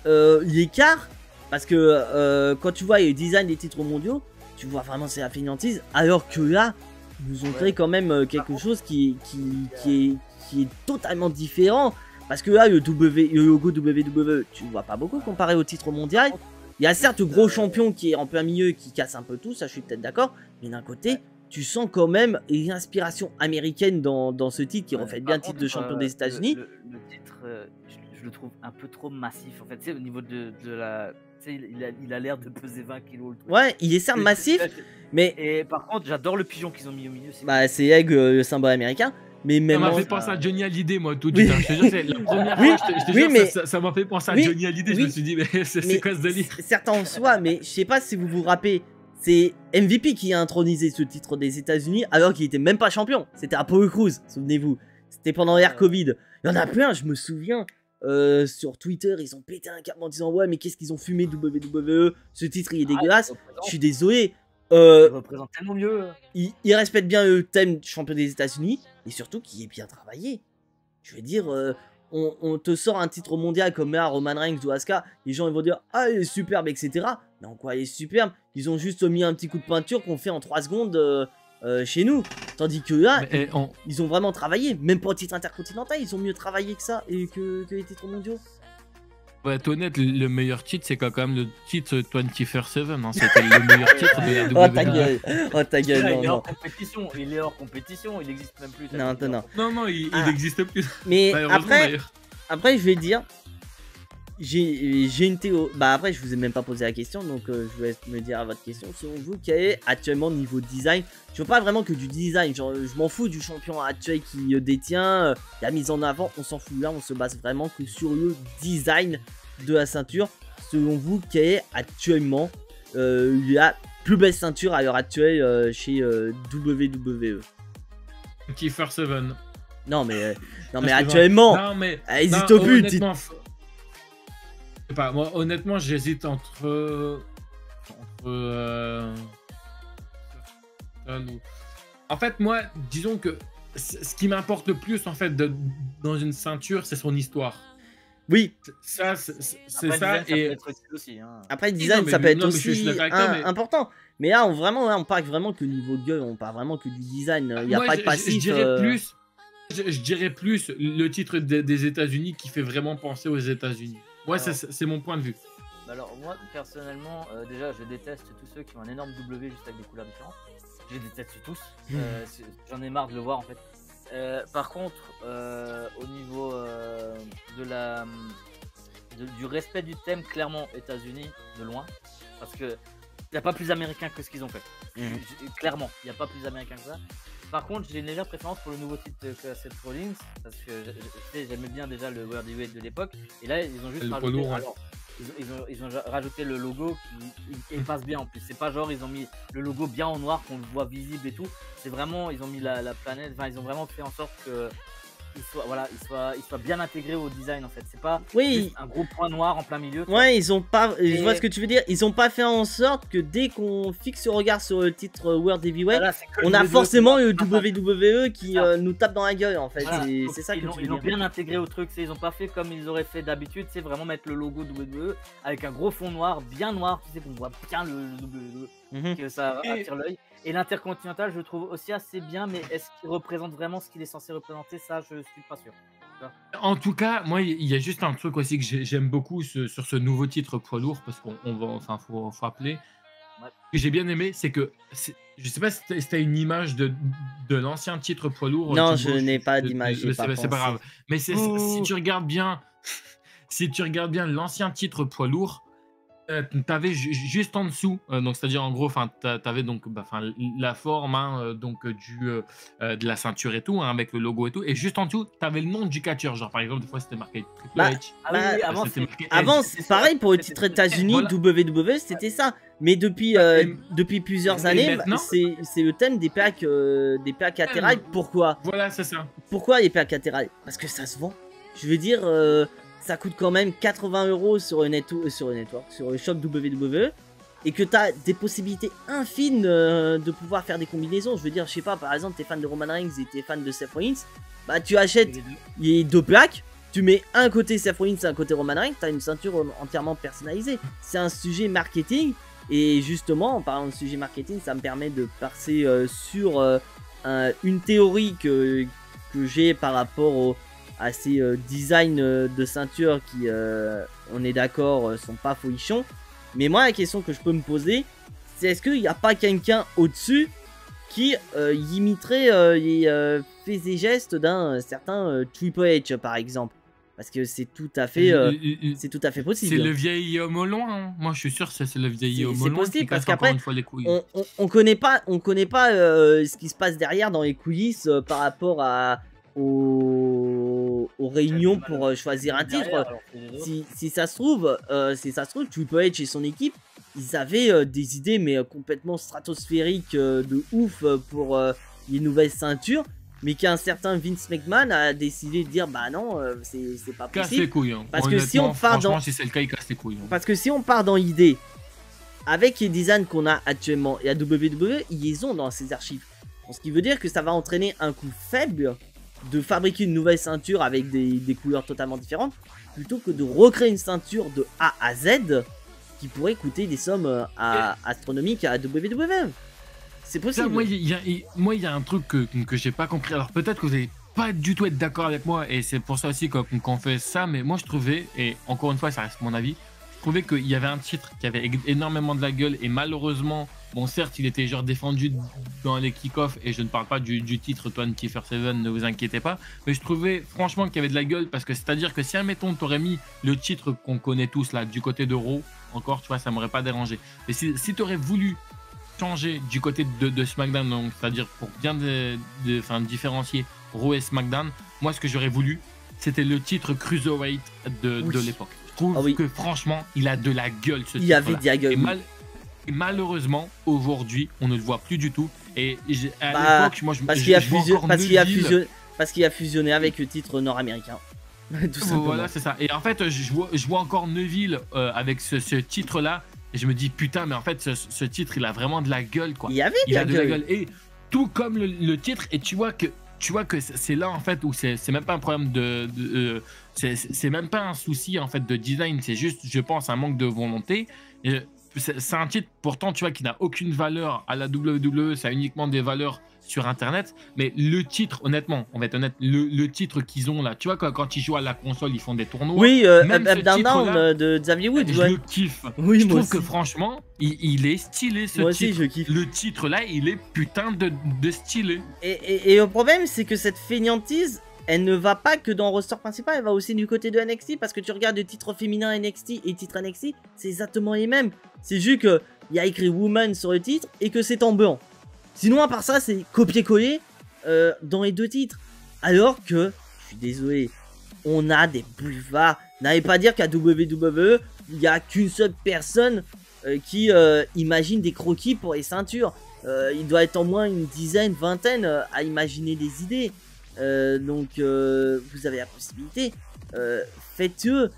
S1: l'écart. Parce que quand tu vois le design des titres mondiaux, tu vois vraiment c'est la fainéantise. Alors que là, ils nous ont créé quand même quelque chose qui est totalement différent. Parce que là, le logo WWE, tu ne vois pas beaucoup comparé au titre mondial. Il y a certes le gros champion qui est en plein milieu qui casse un peu tout, ça je suis peut-être d'accord. Mais d'un côté, tu sens quand même l'inspiration américaine dans ce titre qui reflète bien le titre de champion des États-Unis.
S3: Le titre, je le trouve un peu trop massif. En fait, tu sais, au niveau de la. Tu sais, il a l'air de peser 20 kilos.
S1: Ouais, il est certes massif, mais.
S3: Et par contre, j'adore le pigeon qu'ils ont mis au milieu.
S1: C'est Egg, le symbole américain. Mais même
S2: ça m'a fait penser à Johnny Hallyday, moi, tout de suite. Je te jure, c'est la première fois, ça m'a fait penser à Johnny Hallyday. Je me suis dit, mais c'est quoi ce délire?
S1: Certes en soi, mais je sais pas si vous vous rappelez, c'est MVP qui a intronisé ce titre des États-Unis alors qu'il était même pas champion. C'était Apollo Crews, souvenez-vous. C'était pendant l'ère Covid. Il y en a plein, je me souviens. Sur Twitter, ils ont pété un câble en disant ouais, mais qu'est-ce qu'ils ont fumé WWE? Ce titre il est dégueulasse. Je suis désolé.
S3: Il représente tellement mieux.
S1: Il respecte bien le thème champion des États-Unis et surtout qu'il est bien travaillé. Je veux dire, on te sort un titre mondial comme Roman Reigns ou Asuka, les gens ils vont dire ah il est superbe etc. Mais en quoi il est superbe? Ils ont juste mis un petit coup de peinture qu'on fait en 3 secondes chez nous. Tandis que là,
S2: Mais,
S1: ils ont vraiment travaillé. Même pour le titre intercontinental, ils ont mieux travaillé que ça et que les titres mondiaux.
S2: pour être honnête, le meilleur titre, c'est quand même le titre 24/7. Hein. C'était le meilleur titre de la
S1: Oh ta
S2: WWE.
S1: gueule, oh ta gueule,
S3: Là,
S1: non,
S3: il est
S1: non.
S3: hors compétition, il est hors compétition, il existe même plus.
S1: Non, non, non.
S2: Non, il
S1: Ah.
S2: n'existe plus.
S1: Mais
S2: Malheureusement,
S1: après,
S2: d'ailleurs.
S1: je vais dire, j'ai une théorie. Bah après, je vous ai même pas posé la question, donc je vous laisse me dire à votre question. Selon vous, quel est actuellement le niveau design? Je veux pas vraiment que du design, genre je m'en fous du champion actuel qui détient, la mise en avant, on s'en fout. Là, on se base vraiment que sur le design de la ceinture. Selon vous, quelle est actuellement la plus belle ceinture à l'heure actuelle chez WWE?
S2: 24/7.
S1: Non mais
S2: Parce que,
S1: actuellement,
S2: Non, mais.
S1: elle hésite
S2: non,
S1: au but.
S2: honnêtement, je sais pas, moi, honnêtement, j'hésite entre. En fait, moi, disons que ce qui m'importe le plus, en fait, dans une ceinture, c'est son histoire.
S1: Oui.
S2: Ça, c'est
S3: Après,
S2: ça.
S3: design, peut
S2: Et
S3: être utile aussi. Hein.
S1: Après, le
S2: Oui,
S1: design,
S2: non, mais
S1: ça
S2: je-
S1: peut être
S2: non, mais je suis
S1: aussi
S2: d'accord avec toi, mais-
S1: important. Mais là, on parle vraiment que niveau gueule, on parle vraiment que du design. Il n'y a
S2: moi,
S1: pas de passif.
S2: je dirais plus. Je dirais plus le titre des États-Unis qui fait vraiment penser aux États-Unis. Moi,
S3: Alors.
S2: c'est mon point de vue.
S3: Alors moi personnellement déjà je déteste tous ceux qui ont un énorme W juste avec des couleurs différentes. Je les déteste tous. J'en ai marre de le voir en fait. Par contre au niveau du respect du thème, clairement États-Unis de loin. Parce que il n'y a pas plus américain que ce qu'ils ont fait. Clairement, il n'y a pas plus américain que ça. Par contre, j'ai une légère préférence pour le nouveau titre que Seth Rollins, parce que j'aimais bien déjà le World Heavyweight de l'époque, et là ils ont juste
S2: Le
S3: rajouté,
S2: poids lourd, hein.
S3: alors, ils ont rajouté le logo qui passe bien en plus. C'est pas genre ils ont mis le logo bien en noir qu'on le voit visible et tout. C'est vraiment ils ont mis la planète, enfin ils ont vraiment fait en sorte que il soit bien intégré au design en fait. C'est pas
S1: Oui.
S3: juste un gros point noir en plein milieu. tu vois.
S1: Ouais, ils ont pas. Je
S3: Et-
S1: vois ce que tu veux dire. Ils ont pas fait en sorte que dès qu'on fixe le regard sur le titre World Heavyweight,
S3: Voilà, c'est que
S1: on a
S3: le
S1: forcément le
S3: Ah,
S1: WWE qui
S3: C'est ça.
S1: nous tape dans la gueule en fait.
S3: Voilà. Donc,
S1: C'est ça que
S3: ils l'ont-
S1: tu
S3: ils
S1: veux
S3: l'ont
S1: dire.
S3: bien intégré au truc, ils ont pas fait comme ils auraient fait d'habitude, c'est vraiment mettre le logo WWE avec un gros fond noir, bien noir, tu sais, qu'on voit bien le WWE,
S1: Mhm.
S3: que ça
S2: Et-
S3: attire l'œil. Et l'intercontinental, je le trouve aussi assez bien, mais est-ce qu'il représente vraiment ce qu'il est censé représenter? Ça, je suis pas sûr.
S2: En tout cas, moi, il y a juste un truc aussi que j'aime beaucoup sur ce nouveau titre poids lourd, parce qu'on va, enfin, faut rappeler.
S3: Ouais.
S2: Ce que j'ai bien aimé, c'est que, je sais pas si t'as une image de l'ancien titre poids lourd.
S1: Non,
S2: Thibaut,
S1: je n'ai pas d'image, j'ai pas
S2: C'est pas
S1: pensé.
S2: grave. Mais si
S3: Ouh.
S2: tu regardes bien, si tu regardes bien l'ancien titre poids lourd, t'avais juste en dessous, donc c'est-à-dire en gros, enfin, t'avais donc, la forme, hein, donc de la ceinture et tout, hein, avec le logo et tout, et juste en dessous, t'avais le nom du catcheur, genre par exemple, des fois c'était marqué Triple
S1: Bah,
S2: H.
S3: Ah oui,
S1: Bah,
S3: oui, avant,
S2: c'était
S3: c'est-
S2: marqué Edge.
S1: Avant,
S3: c'est
S1: c'est pareil pour le
S3: c'était-
S1: titre États-Unis,
S2: voilà.
S1: WWE, c'était ça. Mais depuis, depuis plusieurs
S2: et
S1: années,
S2: maintenant
S1: c'est le thème des plaques latérales. Pourquoi?
S2: Voilà, c'est ça.
S1: Pourquoi les plaques latérales? Parce que ça se vend. Je veux dire, ça coûte quand même 80 € sur le network, sur le shop WWE, et que tu as des possibilités infines de pouvoir faire des combinaisons. Je veux dire, je sais pas, par exemple, t'es fan de Roman Reigns et t'es fan de Seth Rollins, bah tu achètes
S3: les deux.
S1: les deux plaques, tu mets un côté Seth Rollins et un côté Roman Reigns, t'as une ceinture entièrement personnalisée. C'est un sujet marketing, et justement, en parlant de sujet marketing, ça me permet de passer sur une théorie que j'ai par rapport à ces designs de ceinture qui, on est d'accord, sont pas folichons. Mais moi, la question que je peux me poser, c'est est-ce qu'il n'y a pas quelqu'un au-dessus qui imiterait les faits et gestes d'un certain Triple H, par exemple? Parce que c'est tout à fait, c'est tout à fait possible.
S2: C'est le vieil homme au loin. Hein. Moi, je suis sûr que c'est le vieil homme au
S1: C'est
S2: loin
S1: possible,
S2: qui
S1: parce
S2: casse encore
S1: qu'après,
S2: une fois les couilles.
S1: on connaît pas ce qui se passe derrière dans les coulisses par rapport aux réunions pour choisir un titre.
S3: Derrière, alors, c'est les autres.
S1: Si ça se trouve, Triple H et son équipe, ils avaient des idées mais complètement stratosphériques de ouf pour les nouvelles ceintures, mais qu'un certain Vince McMahon a décidé de dire bah non, c'est pas
S2: Casse
S1: possible.
S2: les couilles. Hein.
S1: Parce que si on
S2: Honnêtement,
S1: part
S2: franchement,
S1: dans-
S2: si c'est le cas, il casse les couilles. Hein.
S1: Parce que si on part dans l'idée, avec les designs qu'on a actuellement, et la WWE, ils les ont dans ses archives. Donc, ce qui veut dire que ça va entraîner un coût faible de fabriquer une nouvelle ceinture avec des couleurs totalement différentes, plutôt que de recréer une ceinture de A à Z qui pourrait coûter des sommes astronomiques à la WWE. C'est
S2: Ça,
S1: possible.
S2: moi, il y a un truc que j'ai pas compris. Alors, peut-être que vous n'allez pas du tout être d'accord avec moi, et c'est pour ça aussi qu'on fait ça, mais moi, je trouvais, et encore une fois, ça reste mon avis, je trouvais qu'il y avait un titre qui avait énormément de la gueule, et malheureusement, bon, certes, il était genre défendu dans les kick-offs, et je ne parle pas du titre 24/7, ne vous inquiétez pas, mais je trouvais franchement qu'il y avait de la gueule, parce que c'est-à-dire que si, admettons, t'aurais mis le titre qu'on connaît tous là, du côté de Raw, encore, tu vois, ça m'aurait pas dérangé. Mais si t'aurais voulu changer du côté de SmackDown, donc c'est-à-dire pour bien différencier Raw et SmackDown, moi ce que j'aurais voulu, c'était le titre Cruiserweight de l'époque. Je trouve que franchement, il a de la gueule ce titre.
S1: Il avait de la gueule.
S2: Et malheureusement, aujourd'hui, on ne le voit plus du tout. Et à l'époque, moi,
S1: parce qu'il a fusionné avec le titre nord-américain. Tout simplement.
S2: Voilà, c'est ça. Et en fait, je vois encore Neville avec ce titre-là. Et je me dis, putain, mais en fait, ce titre, il a vraiment de la gueule, quoi.
S1: Il avait de la gueule.
S2: Et tout comme le titre, et tu vois que c'est là, en fait, où c'est même pas un problème c'est même pas un souci, en fait, de design. C'est juste, je pense, un manque de volonté. Et c'est un titre, pourtant, tu vois, qui n'a aucune valeur à la WWE. Ça a uniquement des valeurs sur Internet. Mais le titre, honnêtement, on va être honnête, le titre qu'ils ont là, tu vois, quand ils jouent à la console, ils font des tournois.
S1: Oui, Up Down Down de Xavier Woods.
S2: Je le kiffe.
S1: Oui,
S2: je trouve que franchement, il est stylé ce
S1: moi
S2: titre.
S1: Aussi, je kiffe.
S2: Le titre là, il est putain de stylé.
S1: Et le problème, c'est que cette fainéantise, elle ne va pas que dans le roster principal, elle va aussi du côté de NXT, parce que tu regardes le titre féminin NXT et le titre NXT, c'est exactement les mêmes. C'est juste qu'il y a écrit Woman sur le titre et que c'est en blanc. Sinon, à part ça, c'est copier-coller dans les deux titres. Alors que, je suis désolé, on a des boulevards. N'allez pas dire qu'à WWE, il n'y a qu'une seule personne qui imagine des croquis pour les ceintures. Il doit être en moins une dizaine, vingtaine à imaginer des idées. Donc, vous avez la possibilité. Faites-le.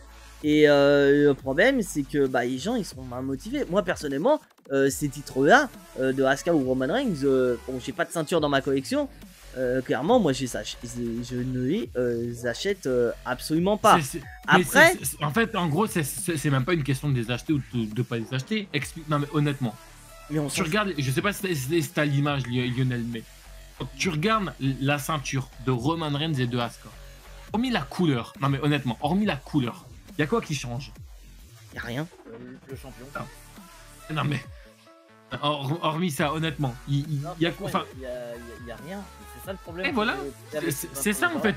S1: Et le problème, c'est que les gens, ils seront mal motivés. Moi, personnellement, ces titres-là, de Asuka ou Roman Reigns, bon, j'ai pas de ceinture dans ma collection. Clairement, moi, je ne les achète absolument pas. Après,
S2: en fait, en gros, c'est même pas une question de les acheter ou de pas les acheter. Non, mais honnêtement, tu regardes, je sais pas si t'as l'image, Lionel, mais tu regardes la ceinture de Roman Reigns et de Asuka. Hormis la couleur, non mais honnêtement, hormis la couleur, y a quoi qui change?
S1: Y a rien.
S3: Le champion.
S2: Non mais, hormis ça, honnêtement, y a quoi? Enfin,
S3: y a rien. C'est ça le problème.
S2: Et voilà, c'est ça en fait.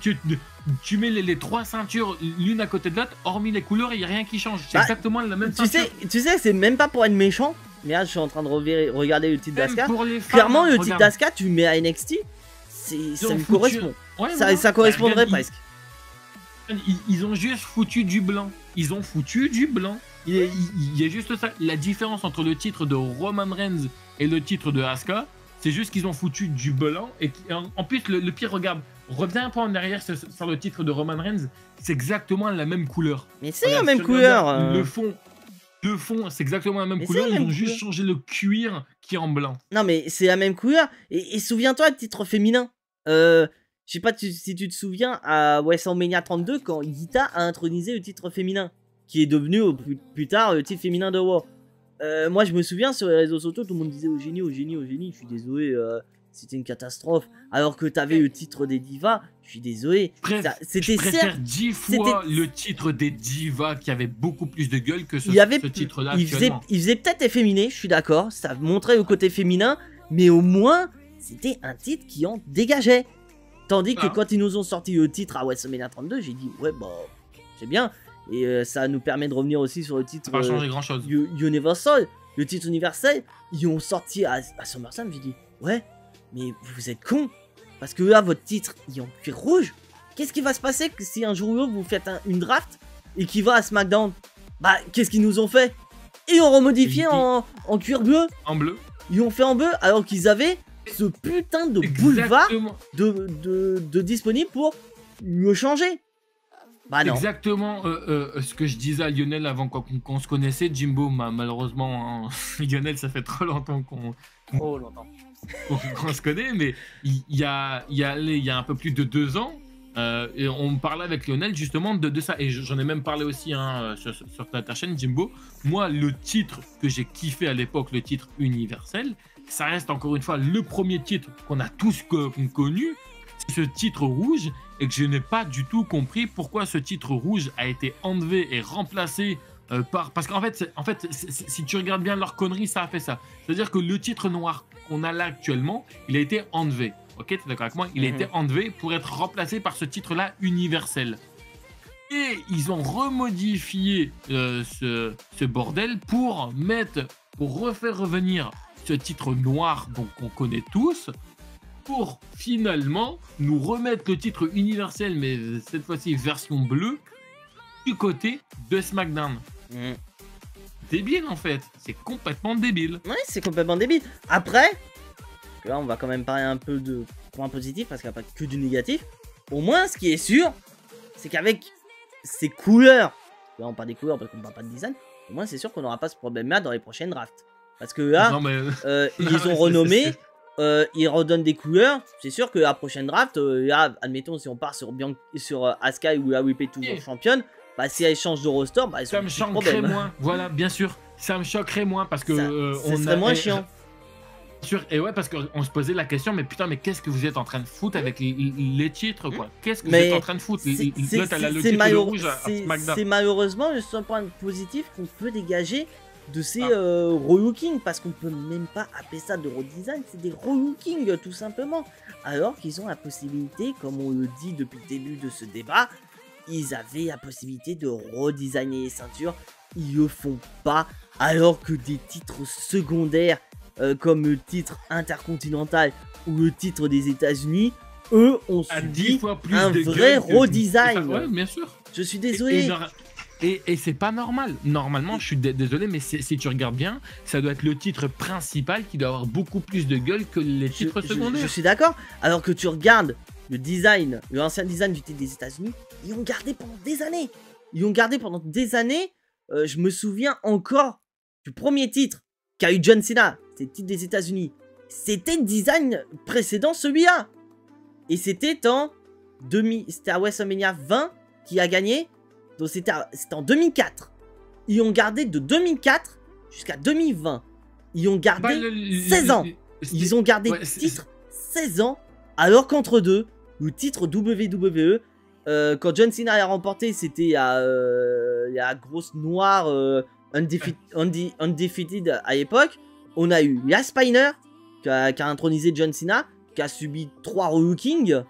S2: Tu mets les trois ceintures l'une à côté de l'autre, hormis les couleurs, il y a rien qui change. C'est exactement la même ceinture.
S1: Tu sais, c'est même pas pour être méchant. Mais là, je suis en train de regarder le titre d'Asuka.
S2: Clairement,
S1: le titre d'Asuka, tu le mets à NXT, ça me correspond. Ouais, ça correspondrait presque.
S2: Ils ont juste foutu du blanc. Ils ont foutu du blanc. Il y a juste ça. La différence entre le titre de Roman Reigns et le titre de Asuka, c'est juste qu'ils ont foutu du blanc. Et en plus, le pire, regarde, reviens un peu en arrière sur le titre de Roman Reigns, c'est exactement la même couleur.
S1: Mais c'est la même couleur.
S2: Le fond, c'est exactement la même couleur. Ils ont juste changé le cuir qui est en blanc.
S1: Non, mais c'est la même couleur. Et souviens-toi, le titre féminin. Je sais pas si tu te souviens à WrestleMania 32 quand Guita a intronisé le titre féminin, qui est devenu plus tard le titre féminin de Raw. Moi, je me souviens sur les réseaux sociaux, tout le monde disait au génie, au génie, au génie. Je suis désolé, c'était une catastrophe. Alors que t'avais le titre des divas, je suis désolé.
S2: Je préfère 10 fois le titre des divas qui avait beaucoup plus de gueule que ce titre-là.
S1: Il faisait peut-être efféminé, je suis d'accord. Ça montrait le côté féminin, mais au moins, c'était un titre qui en dégageait. Tandis que quand ils nous ont sorti le titre à WrestleMania 32, j'ai dit, ouais, bah, c'est bien. Et ça nous permet de revenir aussi sur le titre
S2: ça va changer grand chose.
S1: Universal. Le titre universel, ils ont sorti à SummerSlam, j'ai dit, ouais, mais vous êtes cons. Parce que là, votre titre, il est en cuir rouge. Qu'est-ce qui va se passer si un jour ou l'autre, vous faites une draft et qui va à SmackDown? Bah, qu'est-ce qu'ils nous ont fait? Ils ont remodifié en cuir bleu.
S2: En bleu.
S1: Ils ont fait en bleu alors qu'ils avaient ce putain de boulevard de disponible pour le changer. Bah non.
S2: Exactement ce que je disais à Lionel avant qu'on se connaissait. Jimbo, malheureusement, hein, Lionel, ça fait trop longtemps qu'on se connaît, mais il y a un peu plus de 2 ans, Et on parlait avec Lionel justement de ça. Et j'en ai même parlé aussi hein, sur ta chaîne, Jimbo. Moi, le titre que j'ai kiffé à l'époque, le titre universel, ça reste encore une fois le premier titre qu'on a tous connu. C'est ce titre rouge. Et que je n'ai pas du tout compris pourquoi ce titre rouge a été enlevé et remplacé parce qu'en fait, si tu regardes bien leur connerie, ça a fait ça. C'est-à-dire que le titre noir qu'on a là actuellement, il a été enlevé. Ok, tu es d'accord avec moi? Il a été enlevé pour être remplacé par ce titre-là universel. Et ils ont remodifié ce bordel pour refaire revenir ce titre noir qu'on connaît tous, pour finalement nous remettre le titre universel, mais cette fois-ci version bleue, du côté de SmackDown. Débile en fait, c'est complètement débile.
S1: Ouais, c'est complètement débile. Après, là on va quand même parler un peu de points positifs parce qu'il n'y a pas que du négatif. Au moins, ce qui est sûr, c'est qu'avec ces couleurs, là on parle des couleurs parce qu'on parle pas de design, au moins c'est sûr qu'on n'aura pas ce problème-là dans les prochaines drafts. Parce que là,
S2: non, mais...
S1: ils ont renommé, ils redonnent des couleurs. C'est sûr que la prochaine draft, là, admettons si on part sur Asuka ou AWP toujours championne, bah si elle change de roster, bah
S2: ça me choquerait moins. Voilà, bien sûr, ça me choquerait moins parce que
S1: ça serait moins chiant.
S2: Sûr, et ouais, parce qu'on se posait la question, mais putain, mais qu'est-ce que vous êtes en train de foutre avec les titres, quoi? Qu'est-ce que vous êtes en train de foutre? Là, t'as le titre de rouge à SmackDown.
S1: C'est malheureusement juste un point positif qu'on peut dégager de ces relookings, parce qu'on peut même pas appeler ça de redesign, c'est des relookings tout simplement. Alors qu'ils ont la possibilité, comme on le dit depuis le début de ce débat, ils avaient la possibilité de redesigner les ceintures, ils le font pas, alors que des titres secondaires comme le titre intercontinental ou le titre des États-Unis, eux ont subi un vrai redesign.
S2: Ouais, bien sûr.
S1: Je suis désolé.
S2: Et c'est pas normal. Normalement, je suis désolé, mais si tu regardes bien, ça doit être le titre principal qui doit avoir beaucoup plus de gueule que les titres secondaires.
S1: Je suis d'accord. Alors que tu regardes le design, l'ancien design du titre des États-Unis, ils ont gardé pendant des années. Je me souviens encore du premier titre qu'a eu John Cena. C'est le titre des États-Unis. C'était le design précédent, celui-là. Et c'était à WrestleMania 20 qui a gagné. Donc c'était en 2004. Ils ont gardé de 2004 jusqu'à 2020. Ils ont gardé 16 ans. Ils ont gardé le titre 16 ans. Alors qu'entre deux, le titre WWE, quand John Cena a remporté, c'était la grosse noire undefeated à l'époque. On a eu la Spiner qui a intronisé John Cena, qui a subi 3 relookings.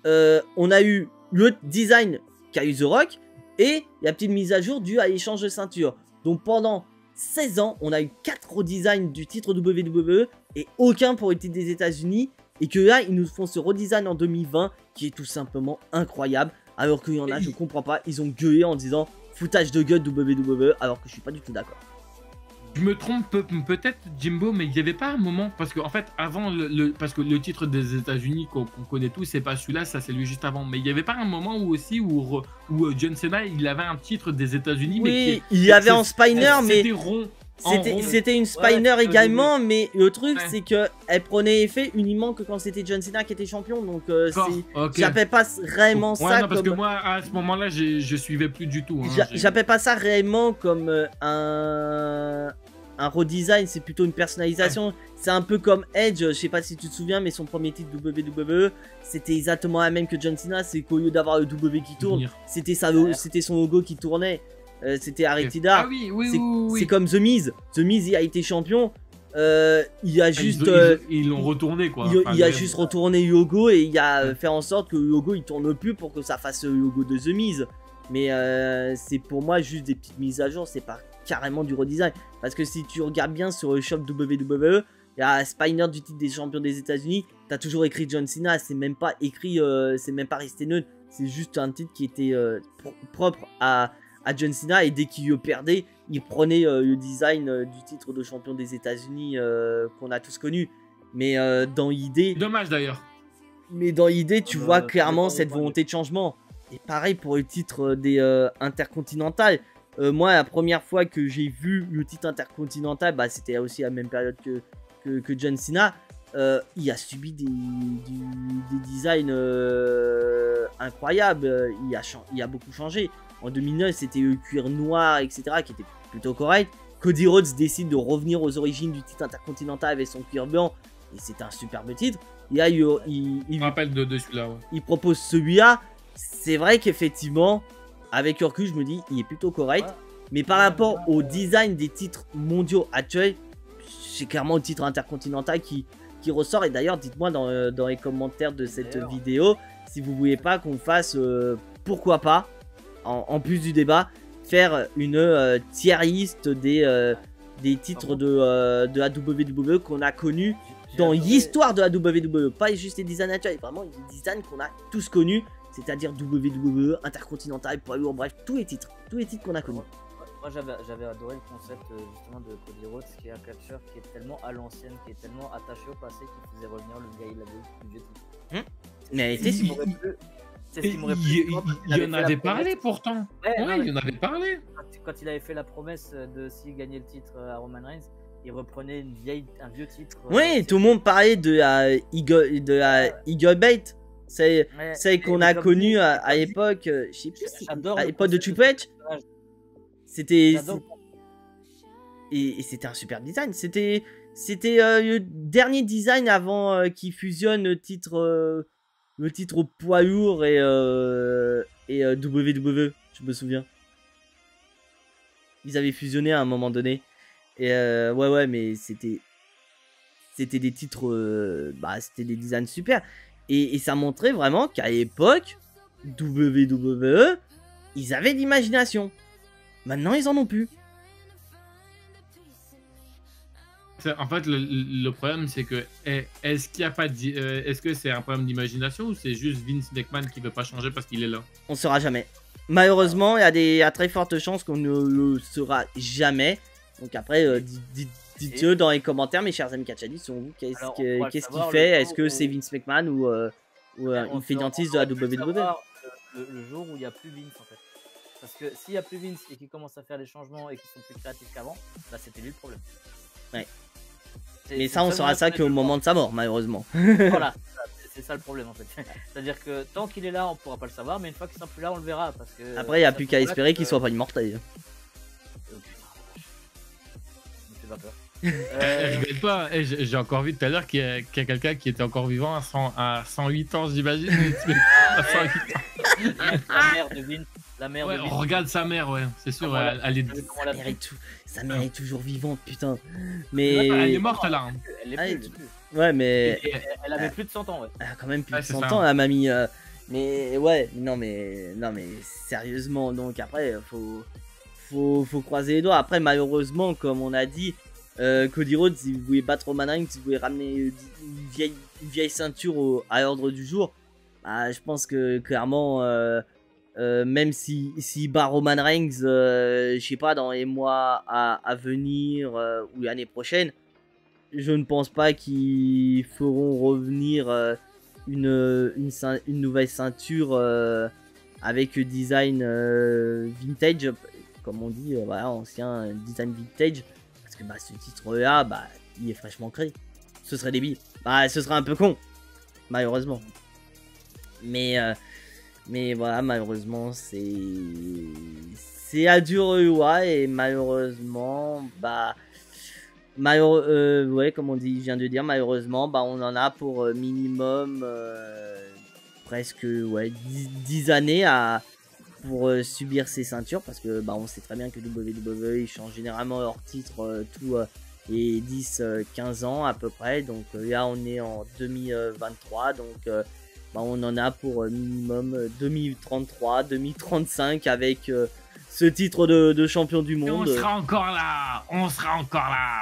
S1: On a eu le design qu'a eu The Rock. Et la petite mise à jour due à l'échange de ceinture. Donc pendant 16 ans, on a eu 4 redesigns du titre WWE et aucun pour le titre des États-Unis. Et que là, ils nous font ce redesign en 2020 qui est tout simplement incroyable. Alors qu'il y en a, je comprends pas, ils ont gueulé en disant foutage de gueule WWE, alors que je suis pas du tout d'accord.
S2: Je me trompe peut-être, Jimbo, mais il n'y avait pas un moment, parce qu'en fait, avant, parce que le titre des États-Unis qu'on connaît tous, c'est pas celui-là, ça c'est lui juste avant. Mais il n'y avait pas un moment où John Cena, il avait un titre des États-Unis.
S1: Oui, il y avait en Spiner, mais
S2: c'était rond.
S1: C'était une Spiner également, mais le truc c'est que elle prenait effet uniquement que quand c'était John Cena qui était champion, donc j'appelle pas réellement ça
S2: non, parce que moi à ce moment-là je suivais plus du tout. Hein,
S1: j'appelle pas ça réellement comme un redesign, c'est plutôt une personnalisation. Ouais. C'est un peu comme Edge, je sais pas si tu te souviens, mais son premier titre WWE, c'était exactement la même que John Cena, c'est qu'au lieu d'avoir le W qui tourne, c'était son logo qui tournait. C'était Aretida.
S2: Ah oui.
S1: C'est comme The Miz. The Miz, il a été champion. Il a juste.
S2: Ils l'ont retourné quoi.
S1: Il a juste retourné le logo et il a fait en sorte que le logo il tourne plus pour que ça fasse le logo de The Miz. Mais c'est pour moi juste des petites mises à jour. C'est pas carrément du redesign. Parce que si tu regardes bien sur le shop WWE, il y a Spiner du titre des champions des États-Unis. T'as toujours écrit John Cena. C'est même pas écrit. C'est même pas resté neutre. C'est juste un titre qui était propre à John Cena, et dès qu'il le perdait, il prenait le design du titre de champion des États-Unis qu'on a tous connu. Mais dans l'idée.
S2: Dommage d'ailleurs.
S1: Mais dans l'idée, tu vois clairement cette volonté de changement. Et pareil pour le titre des intercontinentales. Moi, la première fois que j'ai vu le titre intercontinental, bah, c'était aussi à la même période que John Cena. il a subi des designs incroyables. Il a beaucoup changé. En 2009, c'était le cuir noir, etc., qui était plutôt correct. Cody Rhodes décide de revenir aux origines du titre intercontinental avec son cuir blanc. Et c'était un superbe titre. Il
S2: Je me rappelle de celui-là. Ouais.
S1: il propose celui-là. C'est vrai qu'effectivement, avec le recul, je me dis, il est plutôt correct.
S3: Ouais.
S1: Mais par rapport au design des titres mondiaux actuels, c'est clairement le titre intercontinental qui ressort. Et d'ailleurs, dites-moi dans les commentaires de cette vidéo si vous voulez pas qu'on fasse, pourquoi pas, en plus du débat, faire une tier list des titres de la WWE qu'on a connus dans l'histoire de la WWE. Pas juste les designs actuels, vraiment les designs qu'on a tous connus, c'est-à-dire WWE, Intercontinental, poids lourd, bref, tous les titres qu'on a connus.
S3: Moi j'avais adoré le concept justement de Cody Rhodes, qui est un catcheur qui est tellement à l'ancienne, qui est tellement attaché au passé, qui faisait revenir le vieil titre.
S1: Mais
S2: il en avait parlé pourtant. Ouais, il en avait parlé.
S3: Quand il avait fait la promesse de s'il gagnait le titre à Roman Reigns, il reprenait un vieux titre.
S1: Oui, tout le monde parlait de la Eagle Bait. C'est qu'on a connu à l'époque, je sais plus si, à l'époque de Triple H. C'était et c'était un super design. C'était le dernier design avant qu'il fusionne le titre poids lourd et WWE. Je me souviens. Ils avaient fusionné à un moment donné. Et ouais, mais c'était des titres, c'était des designs super. Et ça montrait vraiment qu'à l'époque, WWE, ils avaient de l'imagination. Maintenant, ils en ont plus.
S2: En fait, le problème, c'est que est-ce qu'il y a pas est-ce que c'est un problème d'imagination ou c'est juste Vince McMahon qui veut pas changer parce qu'il est là?
S1: On saura jamais. Malheureusement, il y a très forte chance qu'on ne le saura jamais. Donc après, dites-le dans les commentaires, mes chers amis Catchadis, selon vous, qu'est-ce qu'il fait? Est-ce que c'est Vince McMahon ou une feignantise de la WWE?
S3: Le jour où il n'y a plus Vince, en fait. Parce que s'il n'y a plus Vince et qu'il commence à faire des changements et qu'ils sont plus créatifs qu'avant, bah c'était lui le problème.
S1: Ouais. Mais ça, on saura ça qu'au moment de sa mort, malheureusement.
S3: Voilà, c'est ça le problème en fait. C'est-à-dire que tant qu'il est là, on pourra pas le savoir, mais une fois qu'il sera plus là, on le verra. Parce que
S1: après, il n'y a plus qu'à espérer qu'il soit pas immortel.
S3: Pas peur.
S2: Je pas, j'ai encore vu tout à l'heure qu'il y a quelqu'un qui était encore vivant à 108 ans, j'imagine. À 108 ans.
S3: La mère de Vince. La mère de Vince.
S2: Regarde sa mère, ouais, c'est sûr. Elle est...
S1: Sa mère est toujours vivante, putain. Mais
S2: elle est morte là. Hein.
S3: Elle est plus.
S1: Ouais, mais.
S3: Elle avait plus de 100 ans, ouais.
S1: Elle a quand même plus de 100 ans, la mamie. Mais ouais, non, mais sérieusement, donc après, faut croiser les doigts. Après, malheureusement, comme on a dit, Cody Rhodes, si vous voulez battre Roman Reigns, si vous voulez ramener une vieille ceinture à l'ordre du jour, bah, je pense que clairement, même si bat Roman Reigns, je sais pas, dans les mois à venir ou l'année prochaine, je ne pense pas qu'ils feront revenir une nouvelle ceinture avec design vintage, comme on dit, voilà, ancien design vintage. Parce que bah, ce titre-là, bah, il est fraîchement créé. Ce serait débile. Bah, ce serait un peu con, malheureusement. Mais voilà, malheureusement, c'est à dur roi et malheureusement, bah, ouais, comme on dit, je viens de dire, malheureusement, bah, on en a pour minimum presque 10 années pour subir ces ceintures, parce que bah, on sait très bien que WWE ils changent généralement leur titre tous les 10-15 ans à peu près. Donc là on est en 2023, donc bah, on en a pour minimum 2033, 2035 avec ce titre de champion du monde.
S2: Et on sera encore là.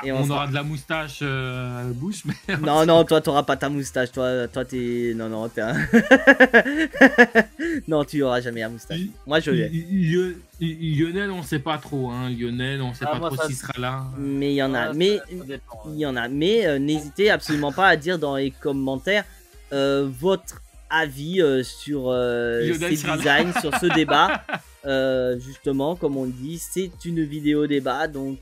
S2: Et on aura de la moustache à la bouche. Mais
S1: non, toi t'auras pas ta moustache. Toi t'es... Non, t'es un... Non, tu auras jamais la moustache. Moi je l'ai.
S2: Lionel, on sait pas trop. Hein. Lionel, on sait pas trop s'il sera là.
S1: Mais il y en a. Mais n'hésitez absolument pas à dire dans les commentaires votre avis sur ces designs, sur ce débat. Justement, comme on dit, c'est une vidéo débat, donc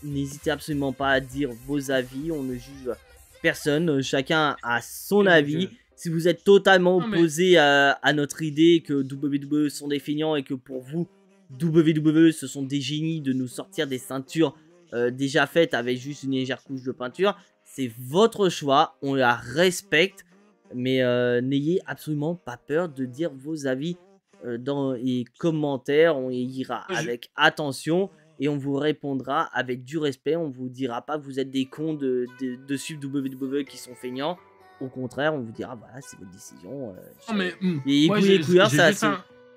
S1: n'hésitez absolument pas à dire vos avis. On ne juge personne, chacun a son
S3: Quel
S1: avis.
S3: jeu.
S1: Si vous êtes totalement
S2: Non, mais-
S1: opposé à notre idée que WWE sont des feignants et que pour vous, WWE, ce sont des génies de nous sortir des ceintures déjà faites avec juste une légère couche de peinture, c'est votre choix, on la respecte, mais n'ayez absolument pas peur de dire vos avis dans les commentaires, on y ira avec attention et on vous répondra avec du respect, on vous dira pas que vous êtes des cons de suivre WWE qui sont feignants, au contraire, on vous dira voilà, c'est votre décision.
S2: Non, mais,
S1: Et
S2: moi,
S1: goût et couleur, ça,
S2: juste
S1: c'est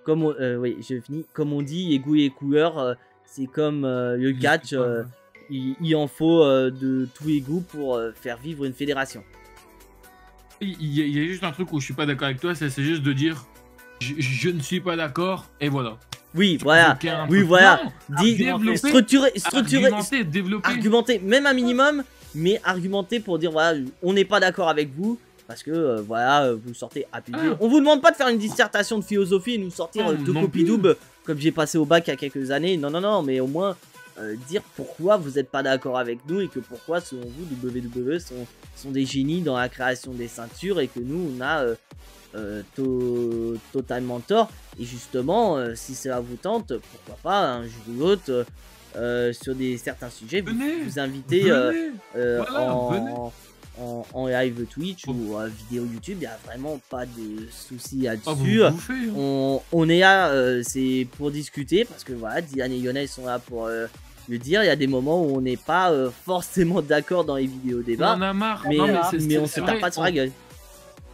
S1: comme oui, je finis. Comme on dit, goût et couleur, c'est comme le catch. Il en faut de tous les goûts pour faire vivre une fédération.
S2: Il y a juste un truc où je suis pas d'accord avec toi, c'est juste de dire je ne suis pas d'accord et voilà.
S1: Oui, voilà.
S2: Aucun
S1: Oui,
S2: truc.
S1: voilà.
S2: Non, développer,
S1: Structurer,
S2: argumenter, développer.
S1: argumenter, même un minimum, mais argumenter pour dire voilà, on n'est pas d'accord avec vous. Parce que voilà, vous sortez Happy Day. On vous demande pas de faire une dissertation de philosophie et nous sortir
S2: Non,
S1: deux
S2: non
S1: copies
S2: plus.
S1: doubles comme j'ai passé au bac il y a quelques années. Non, non, non, mais au moins dire pourquoi vous n'êtes pas d'accord avec nous et que pourquoi, selon vous, WWE sont des génies dans la création des ceintures et que nous, on a totalement tort. Et justement, si cela vous tente, pourquoi pas un jour ou l'autre sur certains sujets,
S2: Venez,
S1: vous inviter
S2: venez. Voilà, venez.
S1: en live Twitch ou vidéo YouTube, il n'y a vraiment pas de soucis
S2: Ah,
S1: là-dessus.
S2: vous bouffez, hein.
S1: On est là, c'est pour discuter parce que voilà, Dylan et Lionel sont là pour le dire. Il y a des moments où on n'est pas forcément d'accord dans les vidéos
S2: On
S1: débats,
S2: en a marre.
S1: mais,
S2: Non,
S1: mais on se
S2: c'est
S1: tape
S2: vrai,
S1: pas sur la gueule.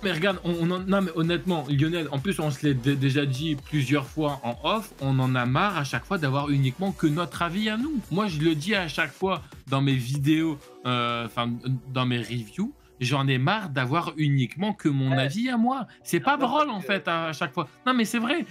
S2: Mais regarde, non mais honnêtement, Lionel, en plus on se l'est déjà dit plusieurs fois en off, on en a marre à chaque fois d'avoir uniquement que notre avis à nous. Moi je le dis à chaque fois dans mes vidéos, enfin dans mes reviews, j'en ai marre d'avoir uniquement que mon avis à moi. C'est pas drôle en fait à chaque fois. Non mais c'est vrai.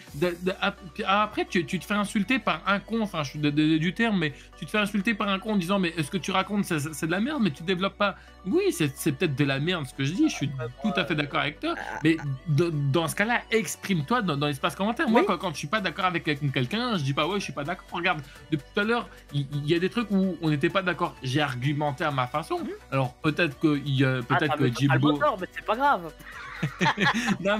S2: Après tu te fais insulter par un con, enfin je suis du terme, mais tu te fais insulter par un con en disant mais ce que tu racontes c'est de la merde, mais tu développes pas. Oui c'est peut-être de la merde ce que je dis, je suis tout à fait d'accord avec toi, mais dans ce cas-là exprime-toi dans l'espace commentaire. Moi quand je suis pas d'accord avec quelqu'un, je dis pas ouais je suis pas d'accord. Regarde, depuis tout à l'heure il y a des trucs où on n'était pas d'accord, j'ai argumenté à ma façon. Alors peut-être que peut-être que Jimbo.
S3: Mais c'est pas grave.
S2: non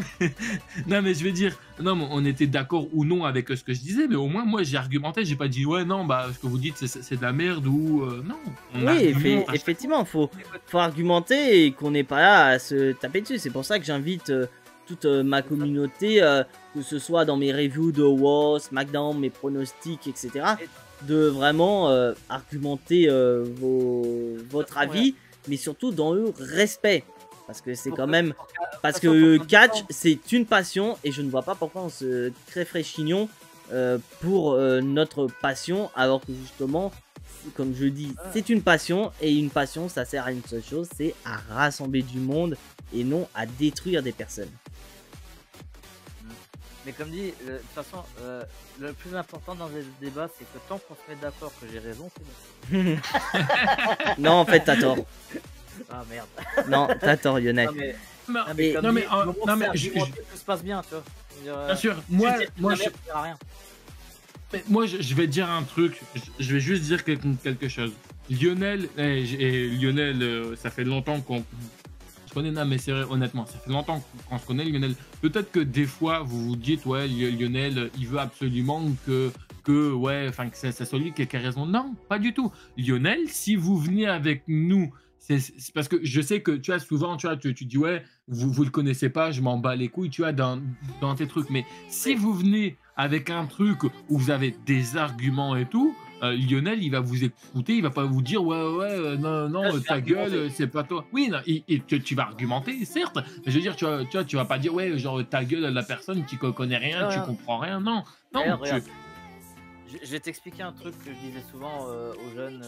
S2: mais je vais dire, non mais on était d'accord ou non avec ce que je disais, mais au moins moi j'ai argumenté, j'ai pas dit ouais non bah ce que vous dites c'est de la merde ou non.
S1: Oui, effectivement, faut argumenter et qu'on n'est pas là à se taper dessus. C'est pour ça que j'invite toute ma communauté, que ce soit dans mes reviews de Raw, SmackDown, mes pronostics, etc., de vraiment argumenter votre avis, mais surtout dans le respect. Parce que c'est quand même... Parce que le catch, c'est une passion et je ne vois pas pourquoi on se crèverait chignon pour notre passion, alors que justement, comme je dis, c'est une passion et une passion, ça sert à une seule chose, c'est à rassembler du monde et non à détruire des personnes.
S3: Mais comme dit, de toute façon, le plus important dans les débats, c'est que tant qu'on se met d'accord que j'ai raison, c'est bon.
S1: Non, en fait, t'as tort.
S3: Ah merde.
S1: Non, t'as tort, Lionel.
S3: Non mais tout se passe bien, tu vois.
S2: Bien sûr, moi je vais dire un truc, je vais juste dire quelque chose. Lionel, Lionel, ça fait longtemps qu'on se connaît, non mais c'est vrai, honnêtement, ça fait longtemps qu'on se connaît, Lionel. Peut-être que des fois vous vous dites, ouais, Lionel, il veut absolument ouais, enfin que c'est celui qui a raison. Non, pas du tout. Lionel, si vous venez avec nous, c'est parce que je sais que tu as souvent, tu dis ouais, vous le connaissez pas, je m'en bats les couilles, tu vois, dans tes trucs. Mais si vous venez avec un truc où vous avez des arguments et tout, Lionel, il va vous écouter, il va pas vous dire ouais, non, ta gueule, c'est pas toi. Oui, non, tu vas argumenter, certes, mais je veux dire, tu vas pas dire ouais, genre ta gueule, la personne qui connaît rien, tu comprends rien, non.
S3: Je vais t'expliquer un truc que je disais souvent aux jeunes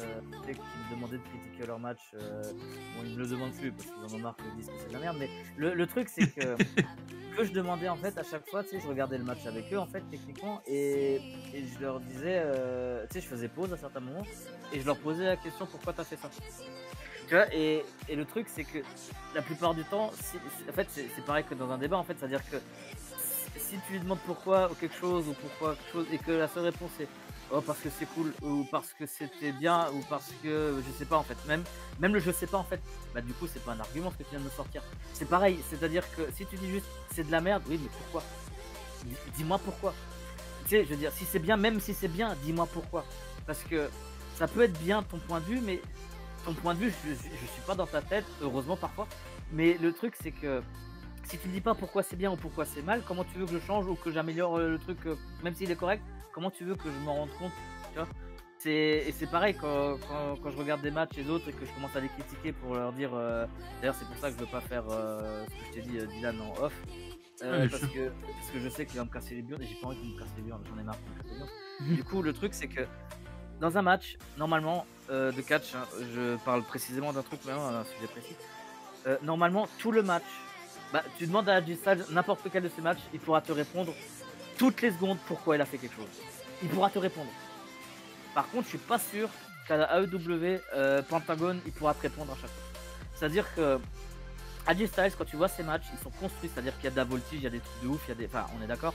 S3: qui me demandaient de critiquer leur match. Bon, ils me le demandent plus parce qu'ils en ont marre que je dise que c'est de la merde. Mais le truc, c'est que je demandais en fait à chaque fois, tu sais, je regardais le match avec eux en fait techniquement et je leur disais, tu sais, je faisais pause à certains moments et je leur posais la question pourquoi t'as fait ça. Tu vois, et le truc, c'est que la plupart du temps, en fait, c'est pareil que dans un débat en fait, c'est-à-dire que si tu lui demandes pourquoi quelque chose ou pourquoi quelque chose et que la seule réponse est oh parce que c'est cool, ou parce que c'était bien, ou parce que je sais pas en fait. Même le je sais pas en fait, bah du coup c'est pas un argument ce que tu viens de me sortir. C'est pareil, c'est-à-dire que si tu dis juste c'est de la merde, oui mais pourquoi? Dis-moi pourquoi. Tu sais, je veux dire, si c'est bien, même si c'est bien, dis-moi pourquoi. Parce que ça peut être bien ton point de vue, mais ton point de vue, je suis pas dans ta tête, heureusement parfois. Mais le truc, c'est que si tu me dis pas pourquoi c'est bien ou pourquoi c'est mal, comment tu veux que je change ou que j'améliore le truc, même s'il est correct, comment tu veux que je m'en rende compte, tu vois? Et c'est pareil quand je regarde des matchs et d'autres et que je commence à les critiquer pour leur dire. D'ailleurs, c'est pour ça que je veux pas faire ce que je t'ai dit, Dylan, en off.
S2: Ouais,
S3: Parce que je sais qu'il va me casser les burnes et j'ai pas envie qu'il me casse les burnes, j'en ai marre qu'il me casse les burnes. Du coup, le truc, c'est que dans un match, normalement, de catch, hein, je parle précisément d'un truc, maintenant, un sujet précis. Normalement, tout le match, bah, tu demandes à AJ Styles n'importe lequel de ces matchs, il pourra te répondre toutes les secondes pourquoi il a fait quelque chose. Il pourra te répondre. Par contre, je suis pas sûr qu'à la AEW, Pentagon, il pourra te répondre à chaque fois. C'est-à-dire que AJ Styles, quand tu vois ces matchs, ils sont construits, c'est-à-dire qu'il y a de la voltige, il y a des trucs de ouf, il y a des... Enfin, on est d'accord,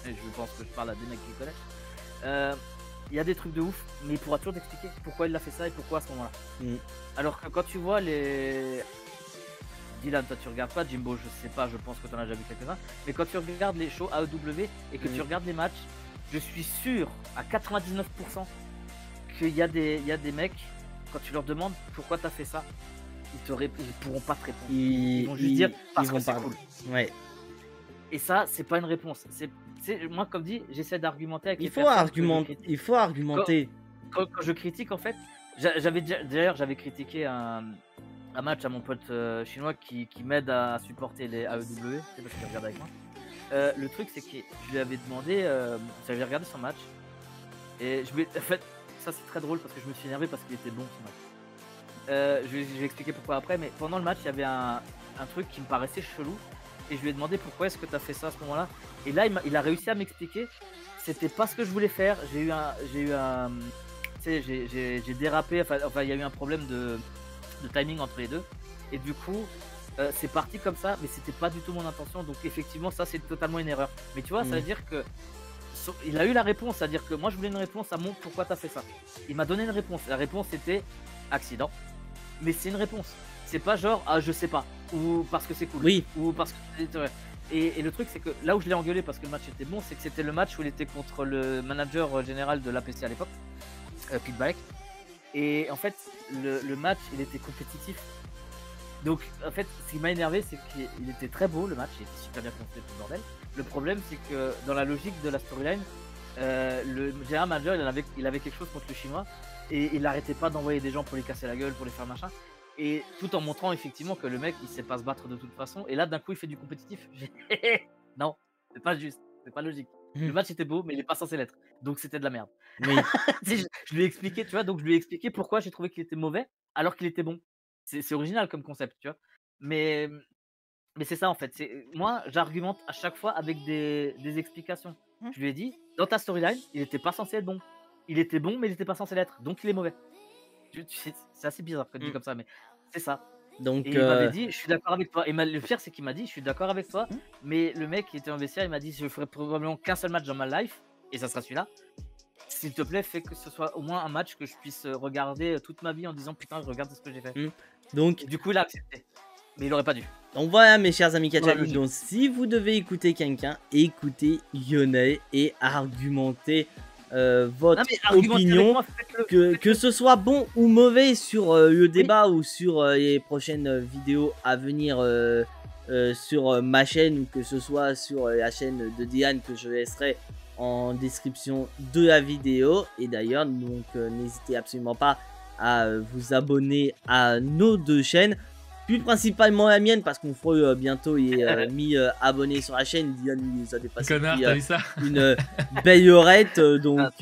S3: je pense que je parle à des mecs qui connaissent. Il y a des trucs de ouf, mais il pourra toujours t'expliquer pourquoi il a fait ça et pourquoi à ce moment-là. Alors que quand tu vois les... Dylan, toi tu regardes pas, Jimbo, je sais pas, je pense que tu en as déjà vu quelques-uns, mais quand tu regardes les shows AEW et que tu regardes les matchs, je suis sûr à 99% qu'il y a des mecs, quand tu leur demandes pourquoi t'as fait ça, ils pourront pas te répondre. Ils vont juste dire parce que c'est cool.
S1: Ouais.
S3: Et ça, c'est pas une réponse. Moi, comme dit, j'essaie d'argumenter avec
S1: Il
S3: les
S1: faut
S3: personnes
S1: argumenter. Il faut argumenter.
S3: Quand je critique, en fait, j'avais critiqué un match à mon pote chinois qui m'aide à supporter les AEW, c'est parce qu'il regarde avec moi. Le truc, c'est que je lui avais demandé, j'avais regardé son match, et en fait, ça c'est très drôle parce que je me suis énervé parce qu'il était bon ce match. Je vais expliquer pourquoi après, mais pendant le match, il y avait un truc qui me paraissait chelou, et je lui ai demandé pourquoi est-ce que tu as fait ça à ce moment-là. Et là, il a réussi à m'expliquer. C'était pas ce que je voulais faire. J'ai dérapé. Enfin, il y a eu un problème de timing entre les deux. Et du coup, c'est parti comme ça, mais c'était pas du tout mon intention. Donc effectivement, ça c'est totalement une erreur. Mais tu vois, ça veut dire que il a eu la réponse. C'est-à-dire que moi, je voulais une réponse à mon pourquoi t'as fait ça. Il m'a donné une réponse. La réponse c'était accident. Mais c'est une réponse. C'est pas genre je sais pas, ou parce que c'est cool,
S1: oui,
S3: ou parce que et le truc c'est que là où je l'ai engueulé parce que le match était bon, c'est que c'était le match où il était contre le manager général de l'APC à l'époque, Pete Balek, et en fait le match il était compétitif. Donc en fait ce qui m'a énervé c'est qu'il était très beau le match, il était super bien construit tout le bordel. Le problème c'est que dans la logique de la storyline, le général manager il avait quelque chose contre le chinois et il arrêtait pas d'envoyer des gens pour les casser la gueule, pour les faire machin. Et tout en montrant effectivement que le mec il sait pas se battre de toute façon. Et là d'un coup il fait du compétitif. Non, c'est pas juste, c'est pas logique. Le match était beau mais il est pas censé l'être. Donc c'était de la merde.
S1: Oui.
S3: je lui ai expliqué, tu vois, donc je lui ai expliqué pourquoi j'ai trouvé qu'il était mauvais alors qu'il était bon. C'est original comme concept, tu vois. Mais c'est ça en fait. Moi j'argumente à chaque fois avec des explications. Je lui ai dit, dans ta storyline, il était pas censé être bon. Il était bon mais il était pas censé l'être. Donc il est mauvais. C'est assez bizarre que dit comme ça, mais c'est ça.
S1: Donc,
S3: et il m'avait dit, je suis d'accord avec toi. Et le pire, c'est qu'il m'a dit, je suis d'accord avec toi. Mais le mec qui était en vestiaire, il m'a dit, je ferai probablement qu'un seul match dans ma life, et ça sera celui-là. S'il te plaît, fais que ce soit au moins un match que je puisse regarder toute ma vie en disant putain, je regarde ce que j'ai fait.
S1: Donc,
S3: et du coup, il a accepté. Mais il aurait pas dû.
S1: Donc voilà mes chers amis catch-addict, donc si vous devez écouter quelqu'un, écoutez Yone et argumentez votre opinion, que ce soit bon ou mauvais sur le débat ou sur les prochaines vidéos à venir sur ma chaîne ou que ce soit sur la chaîne de Diane que je laisserai en description de la vidéo. Et d'ailleurs, donc n'hésitez absolument pas à vous abonner à nos deux chaînes. Plus principalement la mienne parce qu'on fera bientôt les 1000 abonnés sur la chaîne. Diane nous a dépassé une belle heurette. Donc,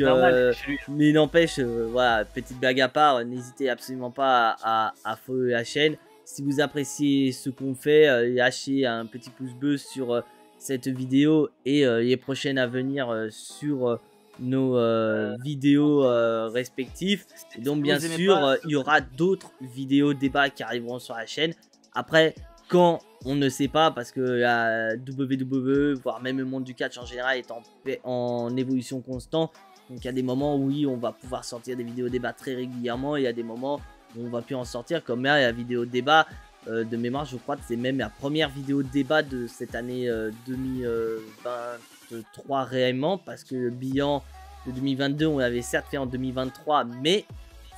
S1: mais n'empêche, voilà, petite blague à part, n'hésitez absolument pas à follow la chaîne. Si vous appréciez ce qu'on fait, lâchez un petit pouce bleu sur cette vidéo et les prochaines à venir sur nos vidéos respectives. Et donc bien sûr il y aura d'autres vidéos débats qui arriveront sur la chaîne. Après quand on ne sait pas parce que la WWE voire même le monde du catch en général est en évolution constante, Donc il y a des moments où oui, on va pouvoir sortir des vidéos débat très régulièrement, et il y a des moments où on va plus en sortir, comme là, la vidéo débat de mémoire, je crois que c'est même la première vidéo débat de cette année 2023 réellement, parce que le bilan de 2022, on l'avait certes fait en 2023, mais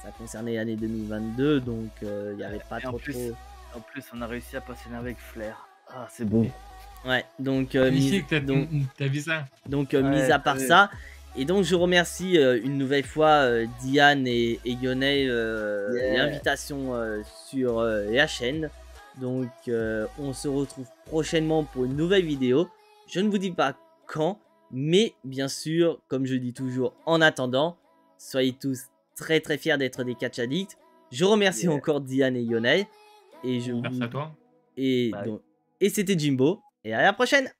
S1: ça concernait l'année 2022, donc il n'y avait pas
S3: Et en
S1: trop
S3: plus,
S1: trop...
S3: En plus, on a réussi à passer avec flair. Ah, c'est beau.
S1: Ouais, donc,
S2: Ici, t'as vu ça?
S1: donc
S3: Ouais,
S1: mis à part
S3: ouais.
S1: ça, et donc je remercie une nouvelle fois Diane et Yonei l'invitation sur la chaîne. Donc on se retrouve prochainement pour une nouvelle vidéo. Je ne vous dis pas quand, mais bien sûr, comme je dis toujours, en attendant, soyez tous très très fiers d'être des catch addicts. Je remercie encore Diane et Yonei. Et je
S2: Merci
S1: vous...
S2: à toi.
S1: Et,
S3: Bye.
S1: donc... et c'était Jimbo. Et à la prochaine!